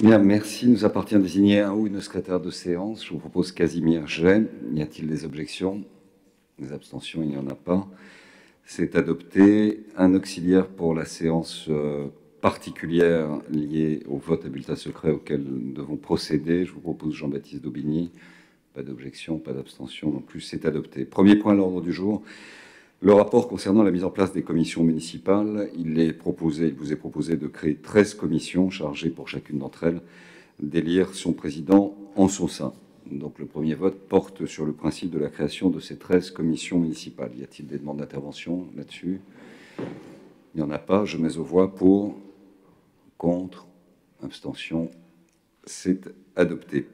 Bien, merci. Il nous appartient de désigner un ou une secrétaire de séance. Je vous propose Casimir Jay. Y a-t-il des objections? Des abstentions? Il n'y en a pas. C'est adopté. Un auxiliaire pour la séance particulière liée au vote à bulletin secret auquel nous devons procéder. Je vous propose Jean-Baptiste Daubigny. Pas d'objection, pas d'abstention non plus. C'est adopté. Premier point à l'ordre du jour. Le rapport concernant la mise en place des commissions municipales, il vous est proposé de créer 13 commissions chargées pour chacune d'entre elles d'élire son président en son sein. Donc le premier vote porte sur le principe de la création de ces 13 commissions municipales. Y a-t-il des demandes d'intervention là-dessus? Il n'y en a pas. Je mets aux voix pour, contre, abstention. C'est adopté.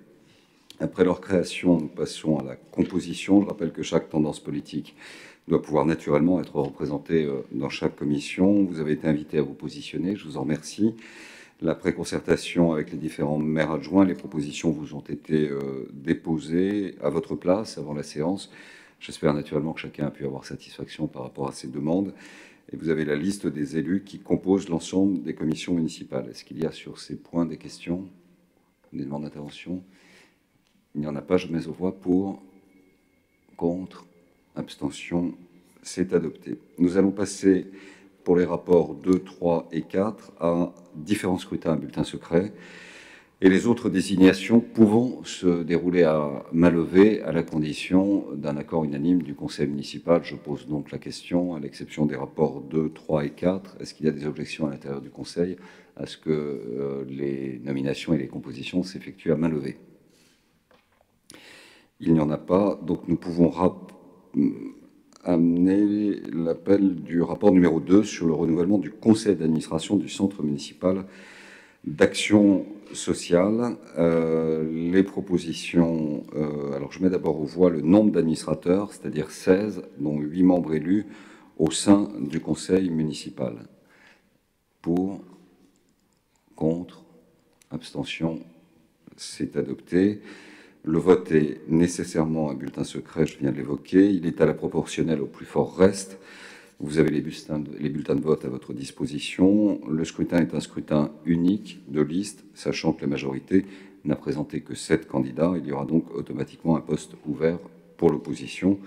Après leur création, nous passons à la composition. Je rappelle que chaque tendance politique doit pouvoir naturellement être représentée dans chaque commission. Vous avez été invité à vous positionner, je vous en remercie. La préconcertation avec les différents maires adjoints, les propositions vous ont été déposées à votre place avant la séance. J'espère naturellement que chacun a pu avoir satisfaction par rapport à ces demandes. Et vous avez la liste des élus qui composent l'ensemble des commissions municipales. Est-ce qu'il y a sur ces points des questions, des demandes d'intervention? Il n'y en a pas. Je mets aux voix pour, contre, abstention, c'est adopté. Nous allons passer pour les rapports 2, 3 et 4 à différents scrutins à bulletin secret et les autres désignations pouvant se dérouler à main levée à la condition d'un accord unanime du conseil municipal. Je pose donc la question, à l'exception des rapports 2, 3 et 4, est-ce qu'il y a des objections à l'intérieur du conseil à ce que les nominations et les compositions s'effectuent à main levée? Il n'y en a pas, donc nous pouvons amener l'appel du rapport numéro 2 sur le renouvellement du conseil d'administration du centre municipal d'action sociale. Les propositions... alors je mets d'abord aux voix le nombre d'administrateurs, c'est-à-dire 16, dont 8 membres élus au sein du conseil municipal. Pour, contre, abstention, c'est adopté. Le vote est nécessairement un bulletin secret, je viens de l'évoquer. Il est à la proportionnelle au plus fort reste. Vous avez les bulletins de vote à votre disposition. Le scrutin est un scrutin unique de liste, sachant que la majorité n'a présenté que 7 candidats. Il y aura donc automatiquement un poste ouvert pour l'opposition.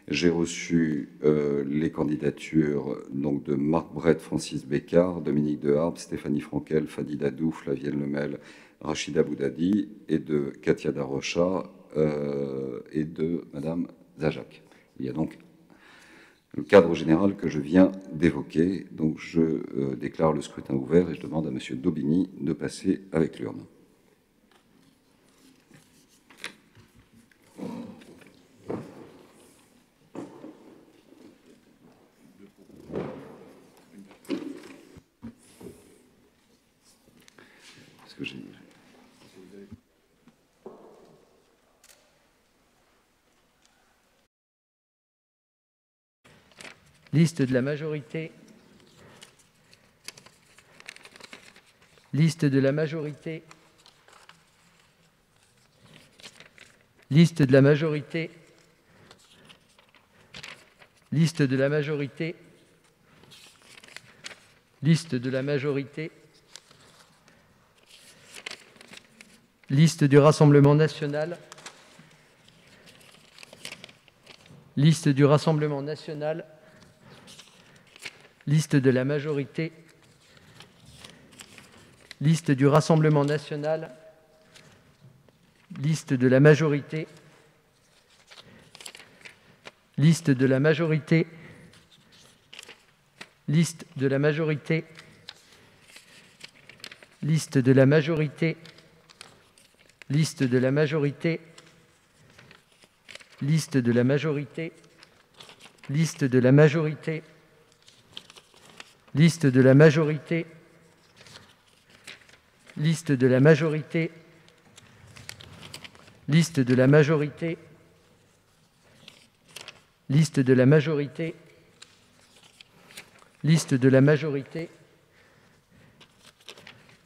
J'ai reçu les candidatures donc, de Marc Brett, Francis Bécard, Dominique Deharpe, Stéphanie Frankel, Fadi Dadou, Flavienne Lemel, Rachida Boudadi et de Katia Darocha et de Madame Zajac. Il y a donc le cadre général que je viens d'évoquer. Donc je déclare le scrutin ouvert et je demande à Monsieur Daubigny de passer avec l'urne. Est-ce que j'ai... Liste de la majorité. Liste de la majorité. Liste de la majorité. Liste de la majorité. Liste de la majorité. Liste du Rassemblement national. Liste du Rassemblement national. Liste de la majorité. Liste du Rassemblement national. Liste de la majorité. Liste de la majorité. Liste de la majorité. Liste de la majorité. Liste de la majorité. Liste de la majorité. Liste de la majorité. Liste de la majorité. Liste de la majorité. Liste de la majorité. Liste de la majorité. Liste de la majorité.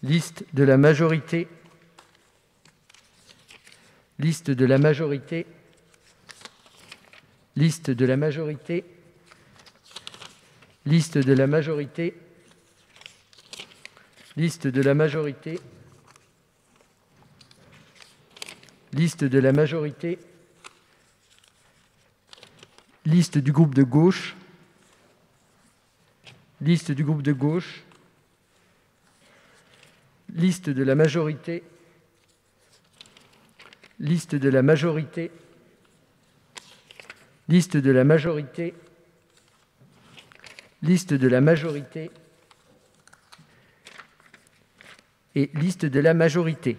Liste de la majorité. Liste de la majorité. Liste de la majorité. Liste de la majorité. Liste de la majorité. liste de la majorité, liste du groupe de gauche, liste du groupe de gauche, liste de la majorité, liste de la majorité, liste de la majorité, liste de la majorité et liste de la majorité.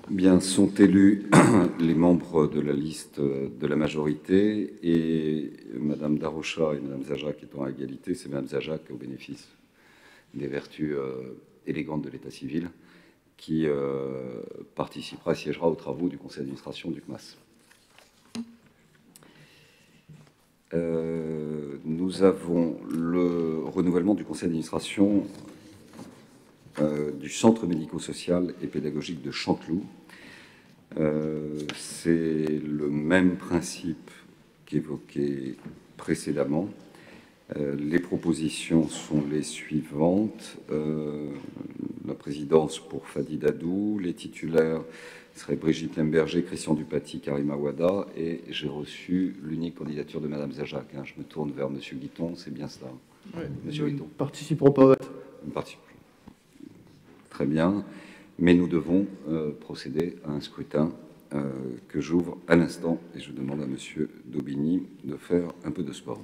Bien, sont élus les membres de la liste de la majorité et Madame Darrocha et Madame Zajac étant à égalité, c'est Madame Zajac, au bénéfice des vertus élégantes de l'état civil, qui participera, siégera aux travaux du conseil d'administration du CMAS. Nous avons le renouvellement du conseil d'administration du centre médico-social et pédagogique de Chanteloup. C'est le même principe qu'évoqué précédemment. Les propositions sont les suivantes. La présidence pour Fadi Dadou, les titulaires seraient Brigitte Lemberger, Christian Dupaty, Karim Awada, et j'ai reçu l'unique candidature de Madame Zajac. Je me tourne vers Monsieur Guiton, c'est bien cela. Oui, Monsieur Guiton. Participeront pas au vote. Très bien, mais nous devons procéder à un scrutin que j'ouvre à l'instant et je demande à Monsieur Daubigny de faire un peu de sport.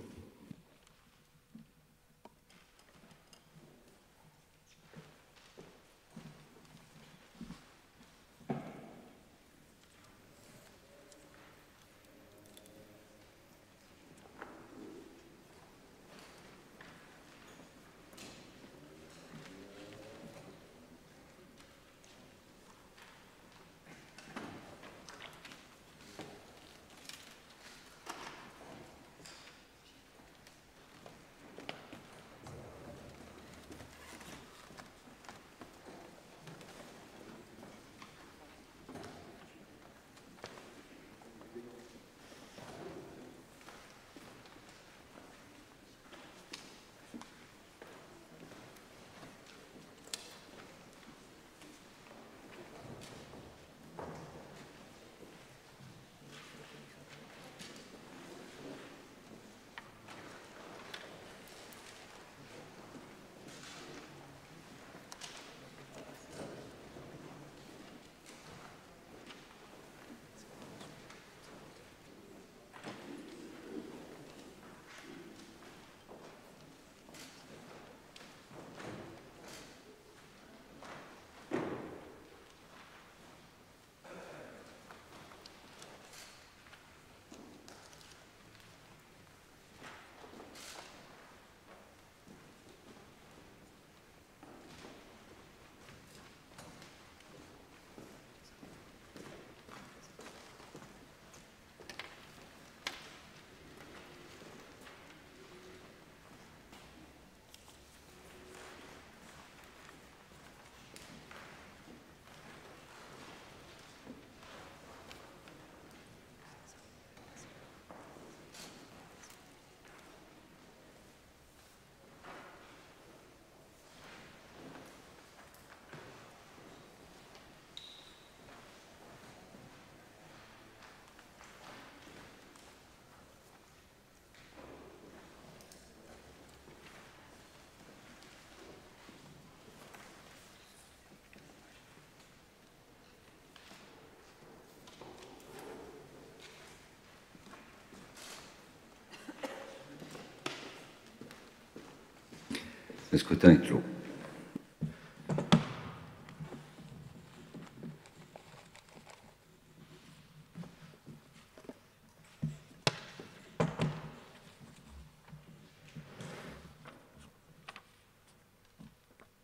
Le scrutin est clos.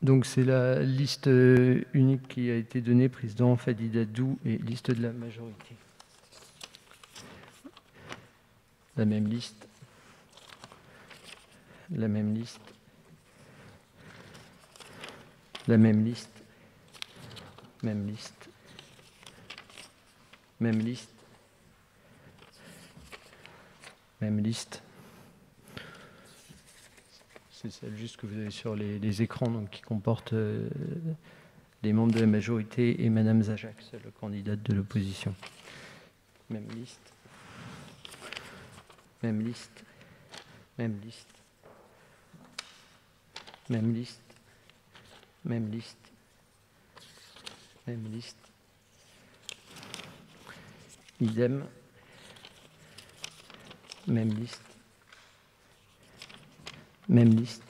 Donc c'est la liste unique qui a été donnée, président Fadi Dadou et liste de la majorité. La même liste. la même liste, la même liste, même liste, même liste, même liste. C'est celle juste que vous avez sur les écrans, donc qui comporte les membres de la majorité et Madame Zajac, seule candidate de l'opposition. Même liste, même liste, même liste, même liste, même liste, même liste. Idem, même liste, même liste,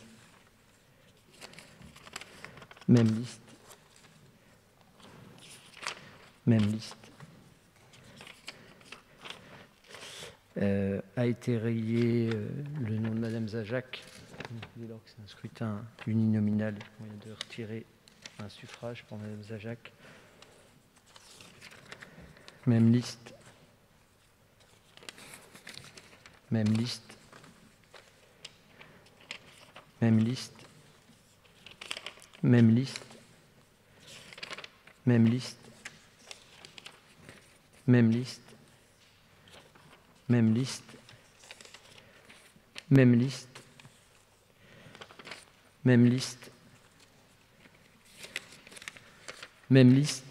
même liste, même liste. A été rayé le nom de Madame Zajac, dès lors que c'est un scrutin uninominal, il moyen de retirer un suffrage pour Madame Zajac. Même liste, même liste, même liste, même liste, même liste, même liste, même liste, même liste, même liste, même liste,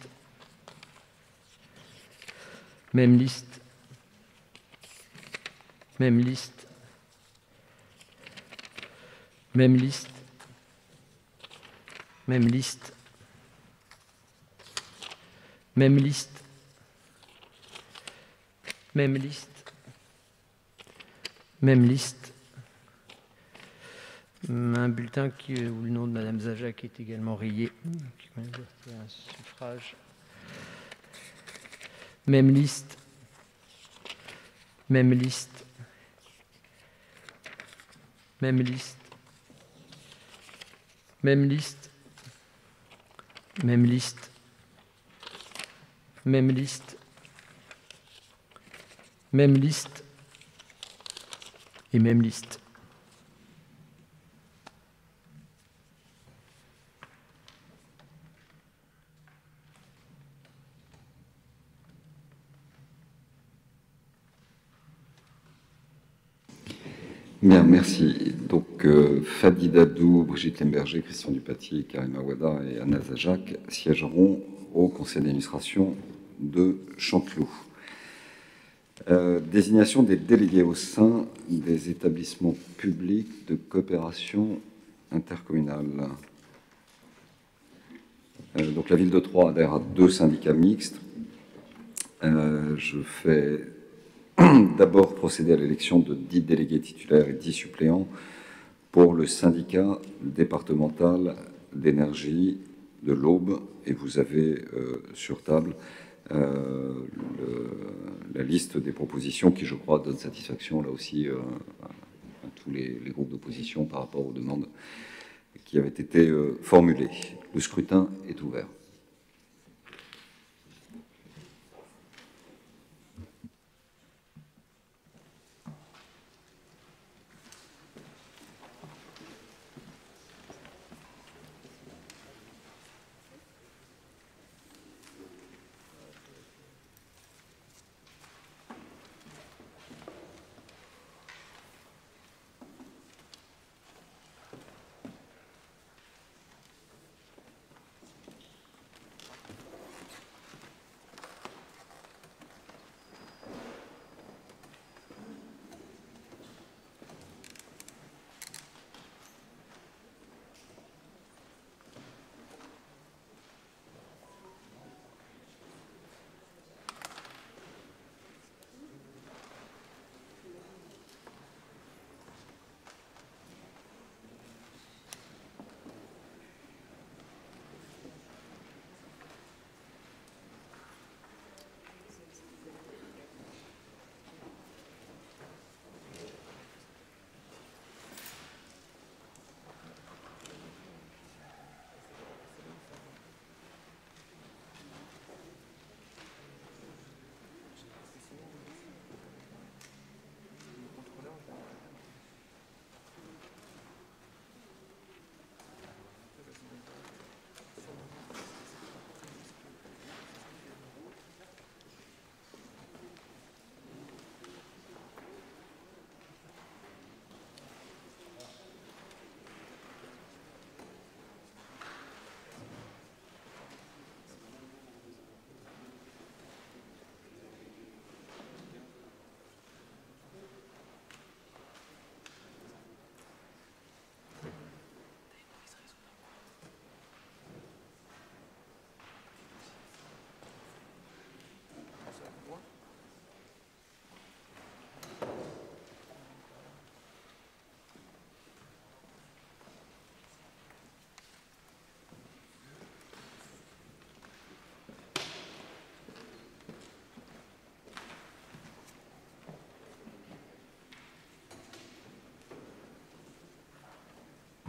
même liste, même liste, même liste, même liste, même liste, même liste, même liste. Un bulletin où le nom de Madame Zajac est également rayé, qui est un suffrage. Même liste, même liste, même liste, même liste, même liste, même liste, même liste et même liste. Bien, merci. Donc, Fadi Dadou, Brigitte Lemberger, Christian Dupaty, Karima Wada et Anna Zajac siégeront au conseil d'administration de Chanteloup. Désignation des délégués au sein des établissements publics de coopération intercommunale. Donc, la ville de Troyes adhère à 2 syndicats mixtes. Je fais d'abord procéder à l'élection de 10 délégués titulaires et 10 suppléants pour le syndicat départemental d'énergie de l'Aube. Et vous avez sur table la liste des propositions qui, je crois, donne satisfaction là aussi à tous les groupes d'opposition par rapport aux demandes qui avaient été formulées. Le scrutin est ouvert.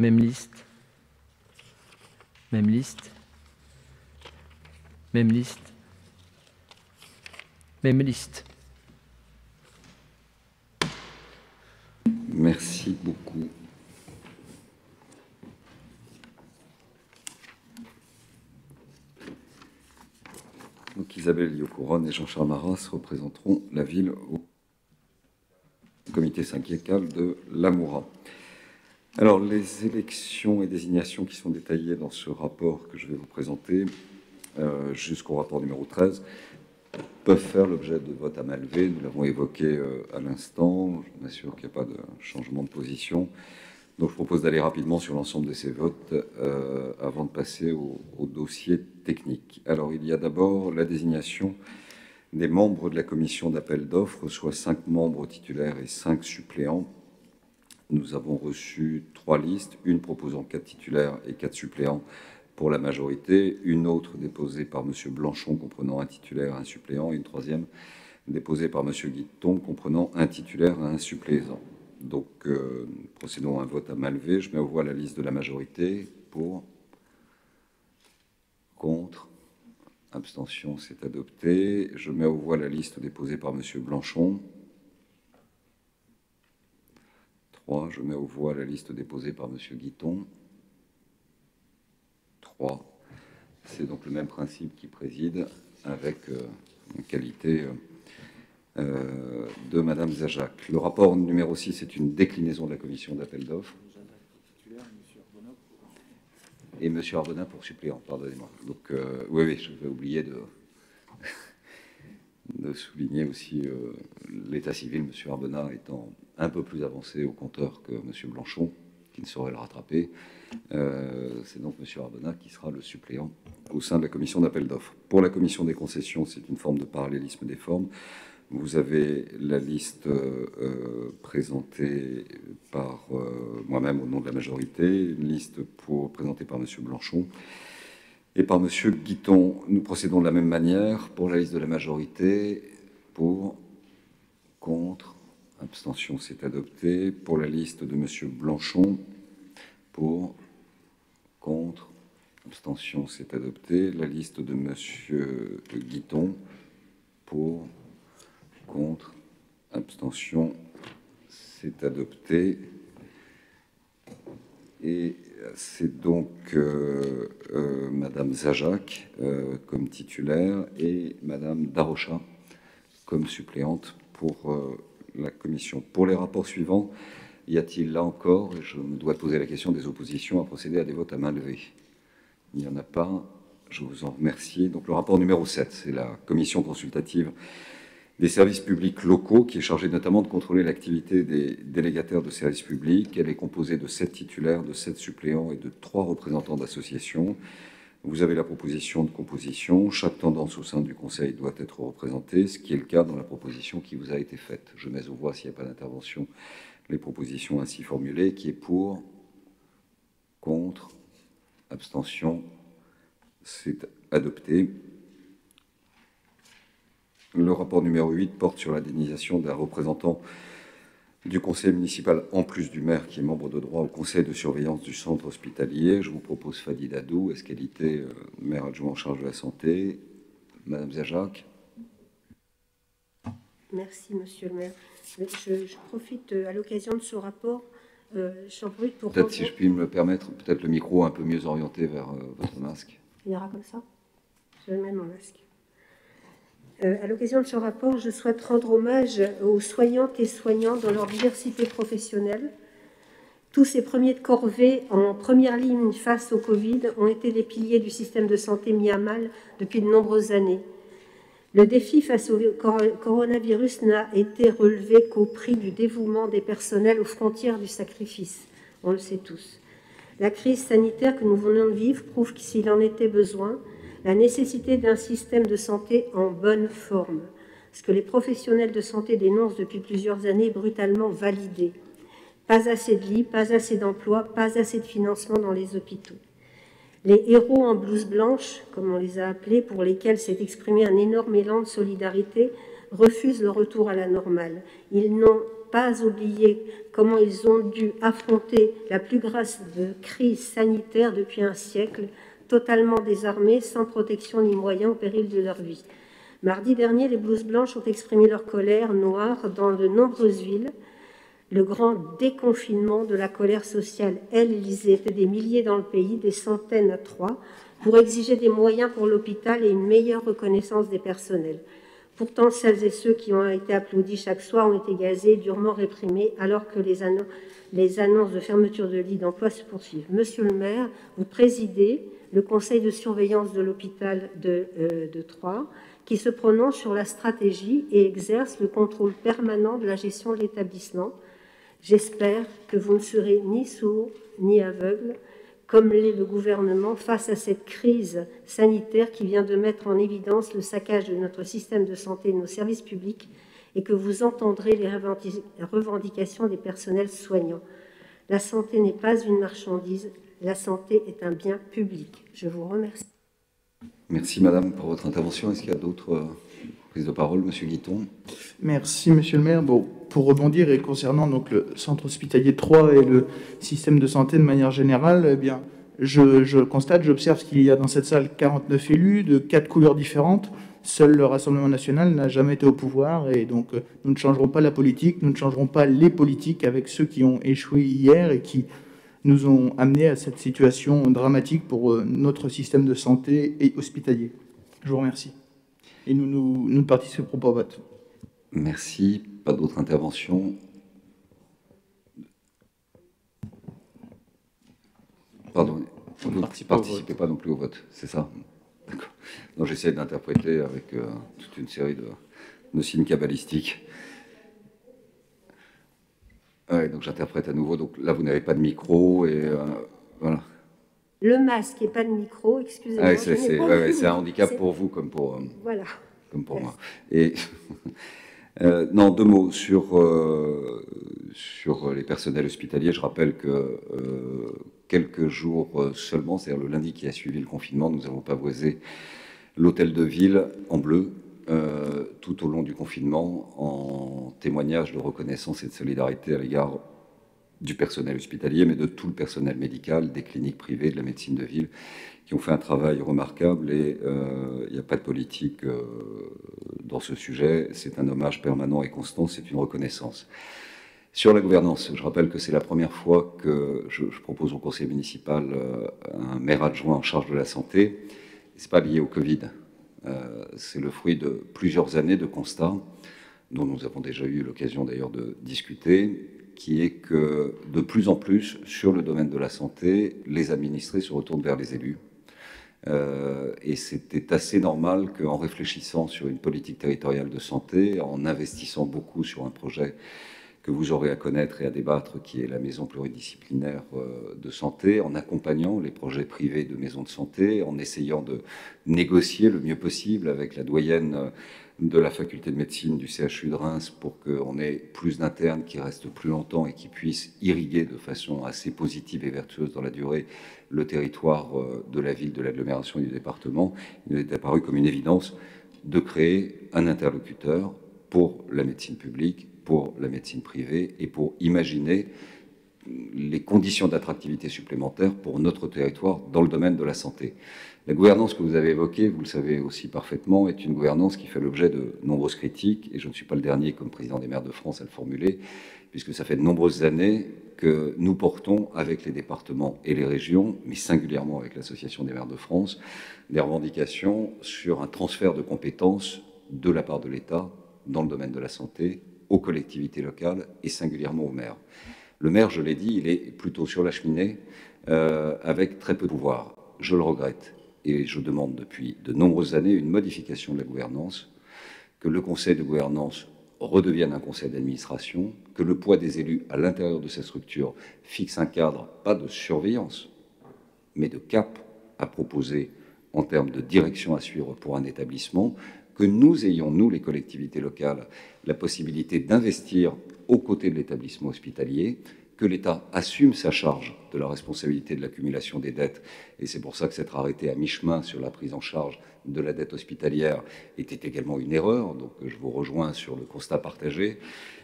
Même liste. Même liste. Même liste. Même liste. Merci beaucoup. Donc Isabelle Liot-Couronne et Jean-Charles Maras représenteront la ville au comité syndical de l'Amoura. Alors, les élections et désignations qui sont détaillées dans ce rapport que je vais vous présenter, jusqu'au rapport numéro 13, peuvent faire l'objet de vote à main levée. Nous l'avons évoqué à l'instant. Je m'assure qu'il n'y a pas de changement de position. Donc, je propose d'aller rapidement sur l'ensemble de ces votes avant de passer au dossier technique. Alors, il y a d'abord la désignation des membres de la commission d'appel d'offres, soit 5 membres titulaires et 5 suppléants. Nous avons reçu 3 listes, une proposant 4 titulaires et 4 suppléants pour la majorité, une autre déposée par M. Blanchon comprenant un titulaire et un suppléant, et une troisième déposée par M. Guiton comprenant un titulaire et un suppléant. Donc, procédons à un vote à main levée. Je mets aux voix la liste de la majorité. Pour, contre, abstention, c'est adopté. Je mets aux voix la liste déposée par M. Blanchon. 3. Je mets aux voix la liste déposée par M. Guiton. 3. C'est donc le même principe qui préside avec une qualité de Madame Zajac. Le rapport numéro 6 est une déclinaison de la commission d'appel d'offres. Et M. Arbonnin pour suppléant, pardonnez-moi. Donc, oui, je vais oublier de souligner aussi l'état civil, M. Arbonnin étant un peu plus avancé au compteur que M. Blanchon, qui ne saurait le rattraper. C'est donc M. Arbonnin qui sera le suppléant au sein de la commission d'appel d'offres. Pour la commission des concessions, c'est une forme de parallélisme des formes. Vous avez la liste présentée par moi-même au nom de la majorité, une liste présentée par M. Blanchon et par M. Guiton. Nous procédons de la même manière pour la liste de la majorité, pour, contre, abstention, c'est adopté. Pour la liste de M. Blanchon, pour, contre, abstention, c'est adopté. La liste de M. Guiton, pour, contre, abstention, c'est adopté. Et c'est donc Madame Zajac comme titulaire et Madame Darocha comme suppléante pour la commission. Pour les rapports suivants, y a-t-il là encore, et je me dois poser la question, des oppositions à procéder à des votes à main levée? Il n'y en a pas. Je vous en remercie. Donc le rapport numéro 7, c'est la commission consultative des services publics locaux, qui est chargée notamment de contrôler l'activité des délégataires de services publics. Elle est composée de 7 titulaires, de 7 suppléants et de 3 représentants d'associations. Vous avez la proposition de composition. Chaque tendance au sein du Conseil doit être représentée, ce qui est le cas dans la proposition qui vous a été faite. Je mets aux voix, s'il n'y a pas d'intervention, les propositions ainsi formulées, qui est pour, contre, abstention, c'est adopté. Le rapport numéro 8 porte sur l'indemnisation d'un représentant du conseil municipal, en plus du maire qui est membre de droit au conseil de surveillance du centre hospitalier. Je vous propose Fadi Dadou, ex-qualité maire adjoint en charge de la santé. Madame Zajac. Merci, monsieur le maire. Je profite à l'occasion de ce rapport, j'en profite pour... Peut-être, si je puis me permettre, peut-être le micro un peu mieux orienté vers votre masque. Il y aura comme ça. Je vais mettre mon masque. À l'occasion de ce rapport, je souhaite rendre hommage aux soignantes et soignants dans leur diversité professionnelle. Tous ces premiers de corvée en première ligne face au Covid ont été les piliers du système de santé mis à mal depuis de nombreuses années. Le défi face au coronavirus n'a été relevé qu'au prix du dévouement des personnels aux frontières du sacrifice. On le sait tous. La crise sanitaire que nous venons de vivre prouve que s'il en était besoin, la nécessité d'un système de santé en bonne forme, ce que les professionnels de santé dénoncent depuis plusieurs années, brutalement validé. Pas assez de lits, pas assez d'emplois, pas assez de financement dans les hôpitaux. Les héros en blouse blanche, comme on les a appelés, pour lesquels s'est exprimé un énorme élan de solidarité, refusent le retour à la normale. Ils n'ont pas oublier comment ils ont dû affronter la plus grave crise sanitaire depuis un siècle, totalement désarmés, sans protection ni moyens, au péril de leur vie. Mardi dernier, les blouses blanches ont exprimé leur colère noire dans de nombreuses villes. Le grand déconfinement de la colère sociale, ils étaient des milliers dans le pays, des centaines à Troyes, pour exiger des moyens pour l'hôpital et une meilleure reconnaissance des personnels. Pourtant, celles et ceux qui ont été applaudis chaque soir ont été gazés, durement réprimés, alors que les annonces de fermeture de lits d'emploi se poursuivent. Monsieur le maire, vous présidez le conseil de surveillance de l'hôpital de Troyes, qui se prononce sur la stratégie et exerce le contrôle permanent de la gestion de l'établissement. J'espère que vous ne serez ni sourds ni aveugles, comme l'est le gouvernement, face à cette crise sanitaire qui vient de mettre en évidence le saccage de notre système de santé et de nos services publics, et que vous entendrez les revendications des personnels soignants. La santé n'est pas une marchandise, la santé est un bien public. Je vous remercie. Merci Madame pour votre intervention. Est-ce qu'il y a d'autres prises de parole? Monsieur Guiton. Merci Monsieur le maire. Bon, pour rebondir et concernant donc le centre hospitalier de Troyes et le système de santé de manière générale, eh bien, je constate, j'observe qu'il y a dans cette salle 49 élus de 4 couleurs différentes. Seul le Rassemblement national n'a jamais été au pouvoir et donc nous ne changerons pas la politique, nous ne changerons pas les politiques avec ceux qui ont échoué hier et qui nous ont amenés à cette situation dramatique pour notre système de santé et hospitalier. Je vous remercie. Et nous ne participerons pas au vote. Merci. Pas d'autres interventions? Pardon, vous ne participez pas non plus au vote, c'est ça? D'accord. Donc j'essaie d'interpréter avec toute une série de signes cabalistiques. Ouais, donc j'interprète à nouveau. Donc là, vous n'avez pas de micro et voilà. Le masque et pas de micro, excusez-moi. C'est un handicap pour vous comme pour, voilà. Comme pour moi. Et non, 2 mots sur les personnels hospitaliers. Je rappelle que quelques jours seulement, c'est-à-dire le lundi qui a suivi le confinement, nous avons pavoisé l'hôtel de ville en bleu tout au long du confinement en témoignage de reconnaissance et de solidarité à l'égard du personnel hospitalier, mais de tout le personnel médical, des cliniques privées, de la médecine de ville, qui ont fait un travail remarquable et il n'y a pas de politique dans ce sujet. C'est un hommage permanent et constant, c'est une reconnaissance. Sur la gouvernance, je rappelle que c'est la première fois que je propose au conseil municipal un maire adjoint en charge de la santé. Ce n'est pas lié au Covid. C'est le fruit de plusieurs années de constats, dont nous avons déjà eu l'occasion d'ailleurs de discuter, qui est que de plus en plus, sur le domaine de la santé, les administrés se retournent vers les élus. Et c'était assez normal qu'en réfléchissant sur une politique territoriale de santé, en investissant beaucoup sur un projet que vous aurez à connaître et à débattre, qui est la maison pluridisciplinaire de santé, en accompagnant les projets privés de maisons de santé, en essayant de négocier le mieux possible avec la doyenne de la faculté de médecine du CHU de Reims pour qu'on ait plus d'internes qui restent plus longtemps et qui puissent irriguer de façon assez positive et vertueuse dans la durée le territoire de la ville, de l'agglomération et du département. Il est apparu comme une évidence de créer un interlocuteur pour la médecine publique, pour la médecine privée et pour imaginer les conditions d'attractivité supplémentaires pour notre territoire dans le domaine de la santé. La gouvernance que vous avez évoquée, vous le savez aussi parfaitement, est une gouvernance qui fait l'objet de nombreuses critiques, et je ne suis pas le dernier comme président des maires de France à le formuler, puisque ça fait de nombreuses années que nous portons avec les départements et les régions, mais singulièrement avec l'Association des maires de France, des revendications sur un transfert de compétences de la part de l'État dans le domaine de la santé, aux collectivités locales et singulièrement aux maires. Le maire, je l'ai dit, il est plutôt sur la cheminée avec très peu de pouvoir. Je le regrette et je demande depuis de nombreuses années une modification de la gouvernance, que le conseil de gouvernance redevienne un conseil d'administration, que le poids des élus à l'intérieur de cette structure fixe un cadre, pas de surveillance, mais de cap à proposer en termes de direction à suivre pour un établissement, que nous ayons, nous, les collectivités locales, la possibilité d'investir aux côtés de l'établissement hospitalier, que l'État assume sa charge de la responsabilité de l'accumulation des dettes, et c'est pour ça que s'être arrêté à mi-chemin sur la prise en charge de la dette hospitalière était également une erreur, donc je vous rejoins sur le constat partagé,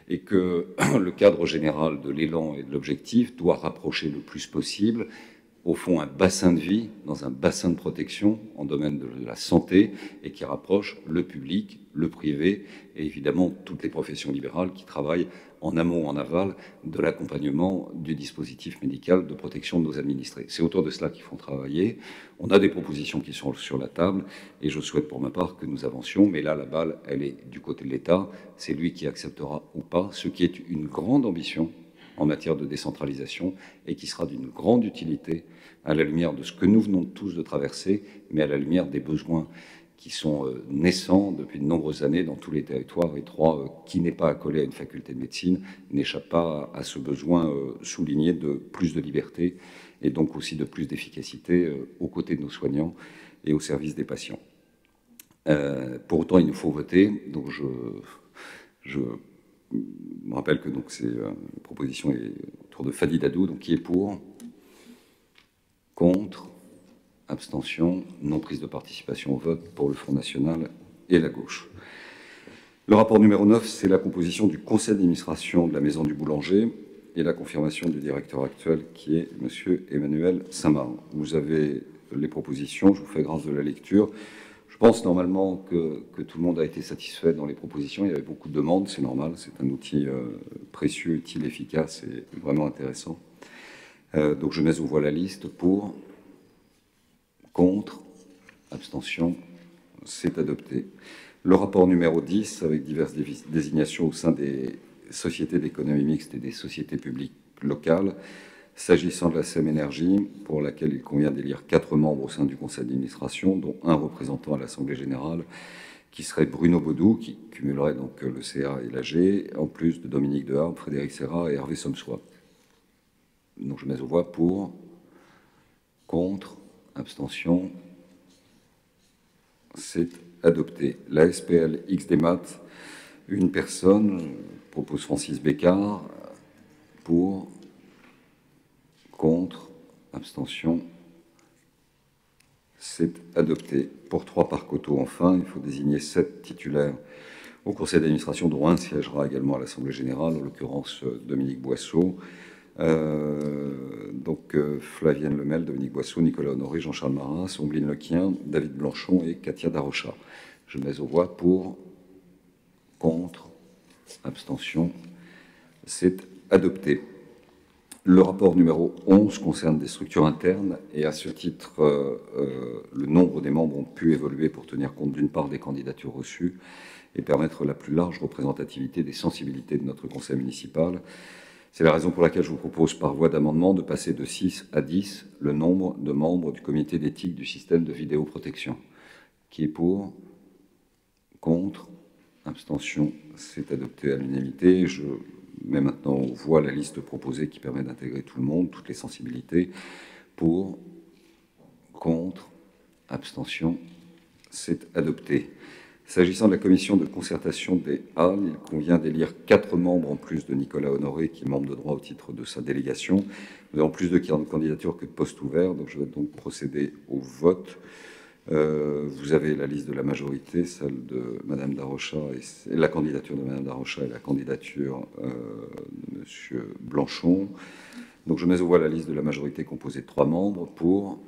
et que le cadre général de l'élan et de l'objectif doit rapprocher le plus possible, au fond, un bassin de vie dans un bassin de protection en domaine de la santé et qui rapproche le public, le privé et évidemment toutes les professions libérales qui travaillent en amont, en aval de l'accompagnement du dispositif médical de protection de nos administrés. C'est autour de cela qu'il faut travailler. On a des propositions qui sont sur la table et je souhaite pour ma part que nous avancions, mais là, la balle, elle est du côté de l'État. C'est lui qui acceptera ou pas, ce qui est une grande ambition en matière de décentralisation et qui sera d'une grande utilité à la lumière de ce que nous venons tous de traverser, mais à la lumière des besoins qui sont naissants depuis de nombreuses années dans tous les territoires. Et qui n'est pas accolé à une faculté de médecine n'échappe pas à ce besoin souligné de plus de liberté et donc aussi de plus d'efficacité aux côtés de nos soignants et au service des patients. Pour autant, il nous faut voter. Donc je me rappelle que donc la proposition est autour de Fadi Dadou, donc qui est pour, contre, abstention, non prise de participation au vote pour le Front National et la gauche. Le rapport numéro 9, c'est la composition du conseil d'administration de la Maison du Boulanger et la confirmation du directeur actuel qui est M. Emmanuel Saint-Marc. Vous avez les propositions, je vous fais grâce de la lecture. Je pense normalement que tout le monde a été satisfait dans les propositions. Il y avait beaucoup de demandes, c'est normal. C'est un outil précieux, utile, efficace et vraiment intéressant. Donc je mets aux voix la liste pour, contre, abstention, c'est adopté. Le rapport numéro 10, avec diverses désignations au sein des sociétés d'économie mixte et des sociétés publiques locales. S'agissant de la SEM Énergie, pour laquelle il convient d'élire 4 membres au sein du conseil d'administration, dont un représentant à l'Assemblée générale, qui serait Bruno Baudou, qui cumulerait donc le CA et l'AG, en plus de Dominique Deharme, Frédéric Serra et Hervé Somsois. Donc je mets aux voix pour, contre, abstention, c'est adopté. La SPL XDMAT, une personne, propose Francis Bécard, pour, contre, abstention, c'est adopté. Pour 3 parcs auto, enfin, il faut désigner 7 titulaires au conseil d'administration, dont un siégera également à l'Assemblée générale, en l'occurrence Dominique Boisseau. Flavienne Lemel, Dominique Boisseau, Nicolas Honoré, Jean-Charles Marin, Ombline Lequien, David Blanchon et Katia Darocha. Je mets aux voix pour, contre, abstention, c'est adopté. Le rapport numéro 11 concerne des structures internes et à ce titre, le nombre des membres ont pu évoluer pour tenir compte d'une part des candidatures reçues et permettre la plus large représentativité des sensibilités de notre conseil municipal. C'est la raison pour laquelle je vous propose par voie d'amendement de passer de 6 à 10 le nombre de membres du comité d'éthique du système de vidéoprotection. Qui est pour, contre, abstention, c'est adopté à l'unanimité. Je mets maintenant aux voix la liste proposée qui permet d'intégrer tout le monde, toutes les sensibilités. Pour, contre, abstention, c'est adopté. S'agissant de la commission de concertation des Halles, il convient d'élire 4 membres en plus de Nicolas Honoré, qui est membre de droit au titre de sa délégation. Nous avons plus de candidatures que de postes ouverts, donc je vais donc procéder au vote. Vous avez la liste de la majorité, celle de Madame Darocha, et la candidature de Madame Darocha et la candidature de Monsieur Blanchon. Donc je mets aux voix la liste de la majorité composée de 3 membres. Pour,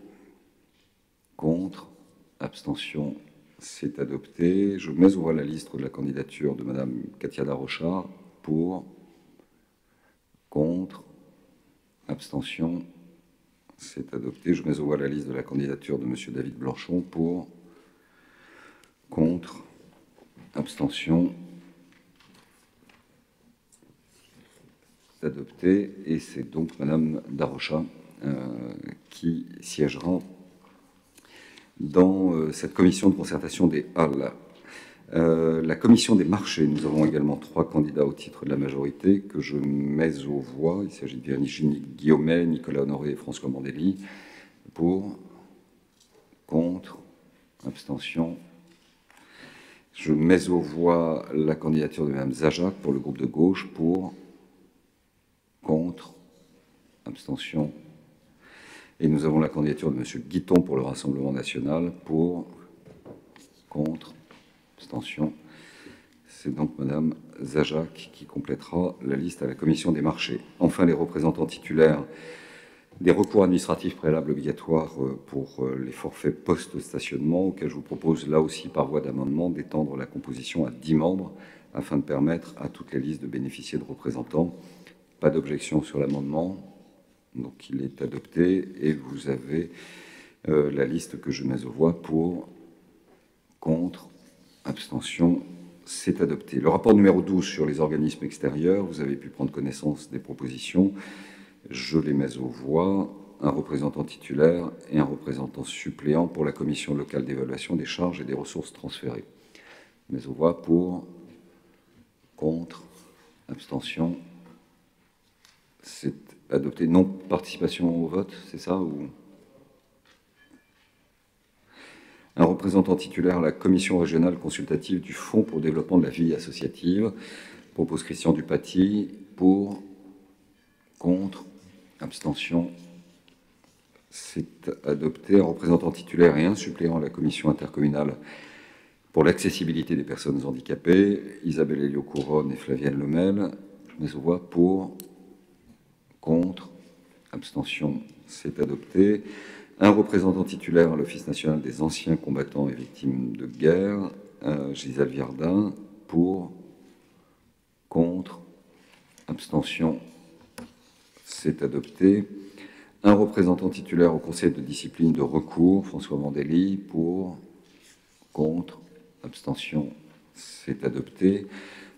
contre, abstention, c'est adopté. Je mets aux voix la liste de la candidature de Madame Katia Darocha. Pour, contre, abstention, c'est adopté. Je mets aux voix la liste de la candidature de Monsieur David Blanchon. Pour, contre, abstention, c'est adopté. Et c'est donc Madame Darocha qui siégera dans cette commission de concertation des Halles. La commission des marchés, nous avons également 3 candidats au titre de la majorité que je mets aux voix. Il s'agit de Virginie Guillaumet, Nicolas Honoré et François Mandelli. Pour, contre, abstention. Je mets aux voix la candidature de Mme Zajac pour le groupe de gauche. Pour, contre, abstention. Et nous avons la candidature de M. Guiton pour le Rassemblement national, pour, contre, abstention. C'est donc Mme Zajac qui complétera la liste à la commission des marchés. Enfin, les représentants titulaires des recours administratifs préalables obligatoires pour les forfaits post-stationnement, auxquels je vous propose là aussi par voie d'amendement d'étendre la composition à 10 membres afin de permettre à toutes les listes de bénéficier de représentants. Pas d'objection sur l'amendement, donc il est adopté et vous avez la liste que je mets aux voix pour, contre, abstention. C'est adopté. Le rapport numéro 12 sur les organismes extérieurs, vous avez pu prendre connaissance des propositions. Je les mets aux voix. Un représentant titulaire et un représentant suppléant pour la commission locale d'évaluation des charges et des ressources transférées. Je mets aux voix pour, contre, abstention. C'est adopté. Non participation au vote, c'est ça ou... Un représentant titulaire à la commission régionale consultative du Fonds pour le développement de la vie associative. Propose Christian Dupaty. Pour, contre, abstention. C'est adopté. Un représentant titulaire et un suppléant à la commission intercommunale pour l'accessibilité des personnes handicapées. Isabelle Héliot-Couronne et Flavienne Lemel. Je mets aux voix pour, contre, abstention. C'est adopté. Un représentant titulaire à l'Office national des anciens combattants et victimes de guerre, Gisèle Viardin, pour, contre, abstention, c'est adopté. Un représentant titulaire au Conseil de discipline de recours, François Mandelli, pour, contre, abstention, c'est adopté.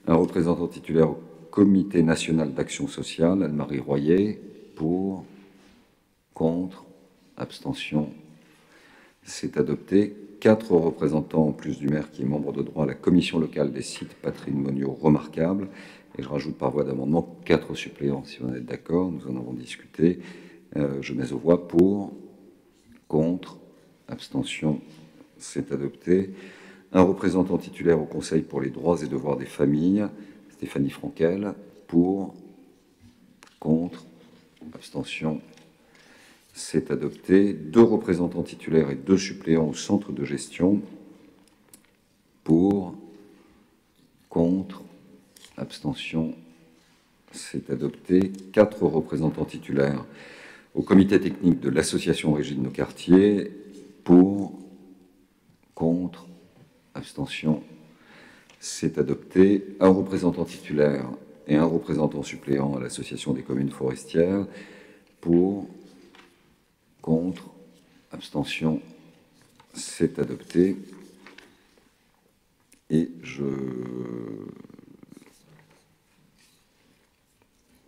Un représentant titulaire au Comité national d'action sociale, Anne-Marie Royer, pour, contre, abstention, c'est adopté. 4 représentants en plus du maire qui est membre de droit à la commission locale des sites patrimoniaux remarquables. Et je rajoute par voie d'amendement 4 suppléants, si vous en êtes d'accord. Nous en avons discuté. Je mets aux voix pour, contre, abstention, c'est adopté. Un représentant titulaire au Conseil pour les droits et devoirs des familles, Stéphanie Frankel, pour, contre, abstention, c'est adopté. 2 représentants titulaires et 2 suppléants au centre de gestion, pour, contre, abstention, c'est adopté. 4 représentants titulaires au comité technique de l'association Régie de nos quartiers, pour, contre, abstention, c'est adopté. 1 représentant titulaire et 1 représentant suppléant à l'association des communes forestières, pour, contre, abstention, c'est adopté. Et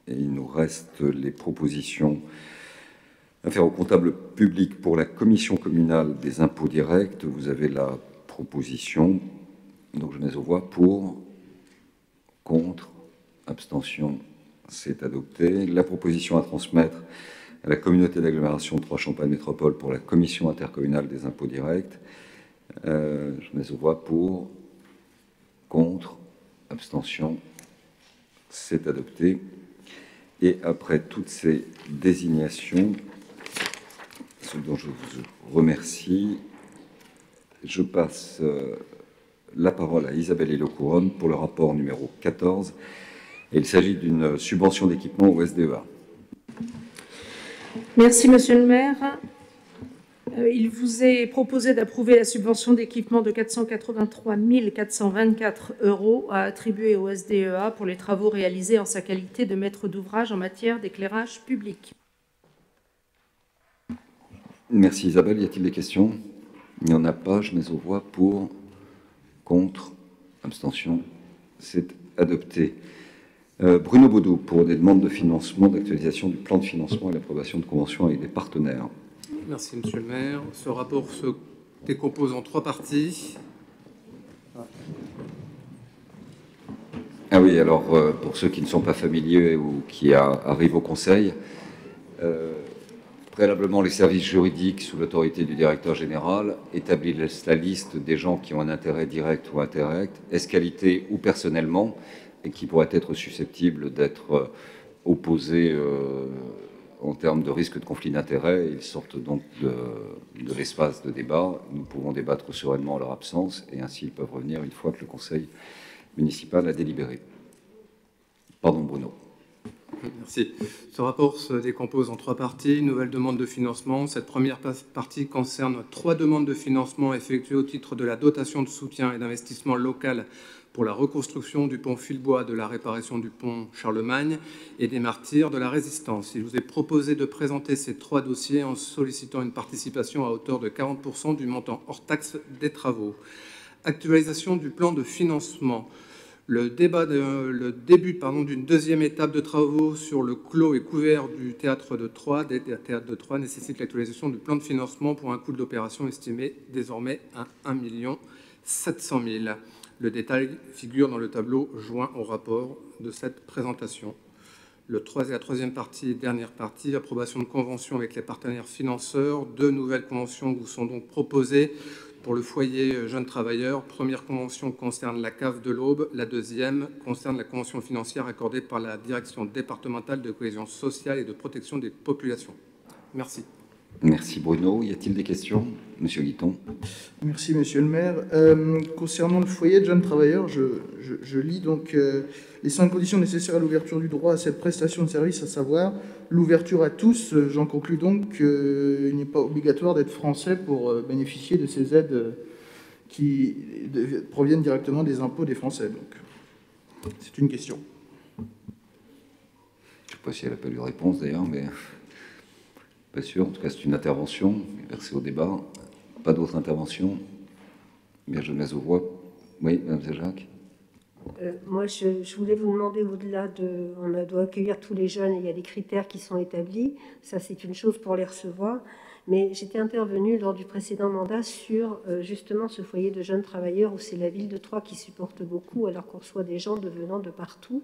il nous reste les propositions à faire au comptable public pour la commission communale des impôts directs. Vous avez la proposition. Donc je mets aux voix pour, contre, abstention, c'est adopté. La proposition à transmettre à la communauté d'agglomération de Troyes-Champagne Métropole pour la commission intercommunale des impôts directs. Je mets aux voix pour, contre, abstention, c'est adopté. Et après toutes ces désignations, ce dont je vous remercie, je passe la parole à Isabelle Héliot-Couronne pour le rapport numéro 14. Et il s'agit d'une subvention d'équipement au SDEA. Merci, Monsieur le maire. Il vous est proposé d'approuver la subvention d'équipement de 483 424 € à attribuer au SDEA pour les travaux réalisés en sa qualité de maître d'ouvrage en matière d'éclairage public. Merci Isabelle. Y a-t-il des questions? Il n'y en a pas. Je mets aux voix pour, contre, abstention. C'est adopté. Bruno Baudou, pour des demandes de financement, d'actualisation du plan de financement et l'approbation de conventions avec des partenaires. Merci, Monsieur le maire. Ce rapport se décompose en 3 parties. Ah oui, alors pour ceux qui ne sont pas familiers ou qui arrivent au Conseil, préalablement les services juridiques sous l'autorité du directeur général établissent la liste des gens qui ont un intérêt direct ou indirect, ès-qualité ou personnellement, et qui pourraient être susceptibles d'être opposés en termes de risque de conflit d'intérêts. Ils sortent donc de l'espace de débat. Nous pouvons débattre sereinement en leur absence et ainsi ils peuvent revenir une fois que le conseil municipal a délibéré. Pardon, Bruno. Merci. Ce rapport se décompose en 3 parties. Nouvelle demande de financement. Cette première partie concerne 3 demandes de financement effectuées au titre de la dotation de soutien et d'investissement local pour la reconstruction du pont Filbois, de la réparation du pont Charlemagne et des martyrs de la Résistance. Il vous est proposé de présenter ces 3 dossiers en sollicitant une participation à hauteur de 40% du montant hors taxe des travaux. Actualisation du plan de financement. Le début d'une deuxième étape de travaux sur le clos et couvert du théâtre de Troyes, nécessite l'actualisation du plan de financement pour un coût de l'opération estimé désormais à 1 700 000 €. Le détail figure dans le tableau joint au rapport de cette présentation. La troisième partie, dernière partie, approbation de conventions avec les partenaires financeurs. 2 nouvelles conventions vous sont donc proposées pour le foyer jeunes travailleurs. Première convention concerne la cave de l'Aube. La deuxième concerne la convention financière accordée par la direction départementale de cohésion sociale et de protection des populations. Merci. Merci Bruno. Y a-t-il des questions? Monsieur Guiton. Merci Monsieur le maire. Concernant le foyer de jeunes travailleurs, je lis donc les 5 conditions nécessaires à l'ouverture du droit à cette prestation de service, à savoir l'ouverture à tous. J'en conclus donc qu'il n'est pas obligatoire d'être français pour bénéficier de ces aides qui proviennent directement des impôts des Français. Donc, c'est une question. Je ne sais pas si elle n'a pas eu de réponse d'ailleurs, mais pas sûr. En tout cas, c'est une intervention versée au débat. Pas d'autres interventions? Bien, je mets aux voix. Oui, Mme Zajac. Moi, je voulais vous demander, au-delà de... On doit accueillir tous les jeunes, et il y a des critères qui sont établis. Ça, c'est une chose pour les recevoir. Mais j'étais intervenue lors du précédent mandat sur justement ce foyer de jeunes travailleurs où c'est la ville de Troyes qui supporte beaucoup, alors qu'on reçoit des gens venant de partout.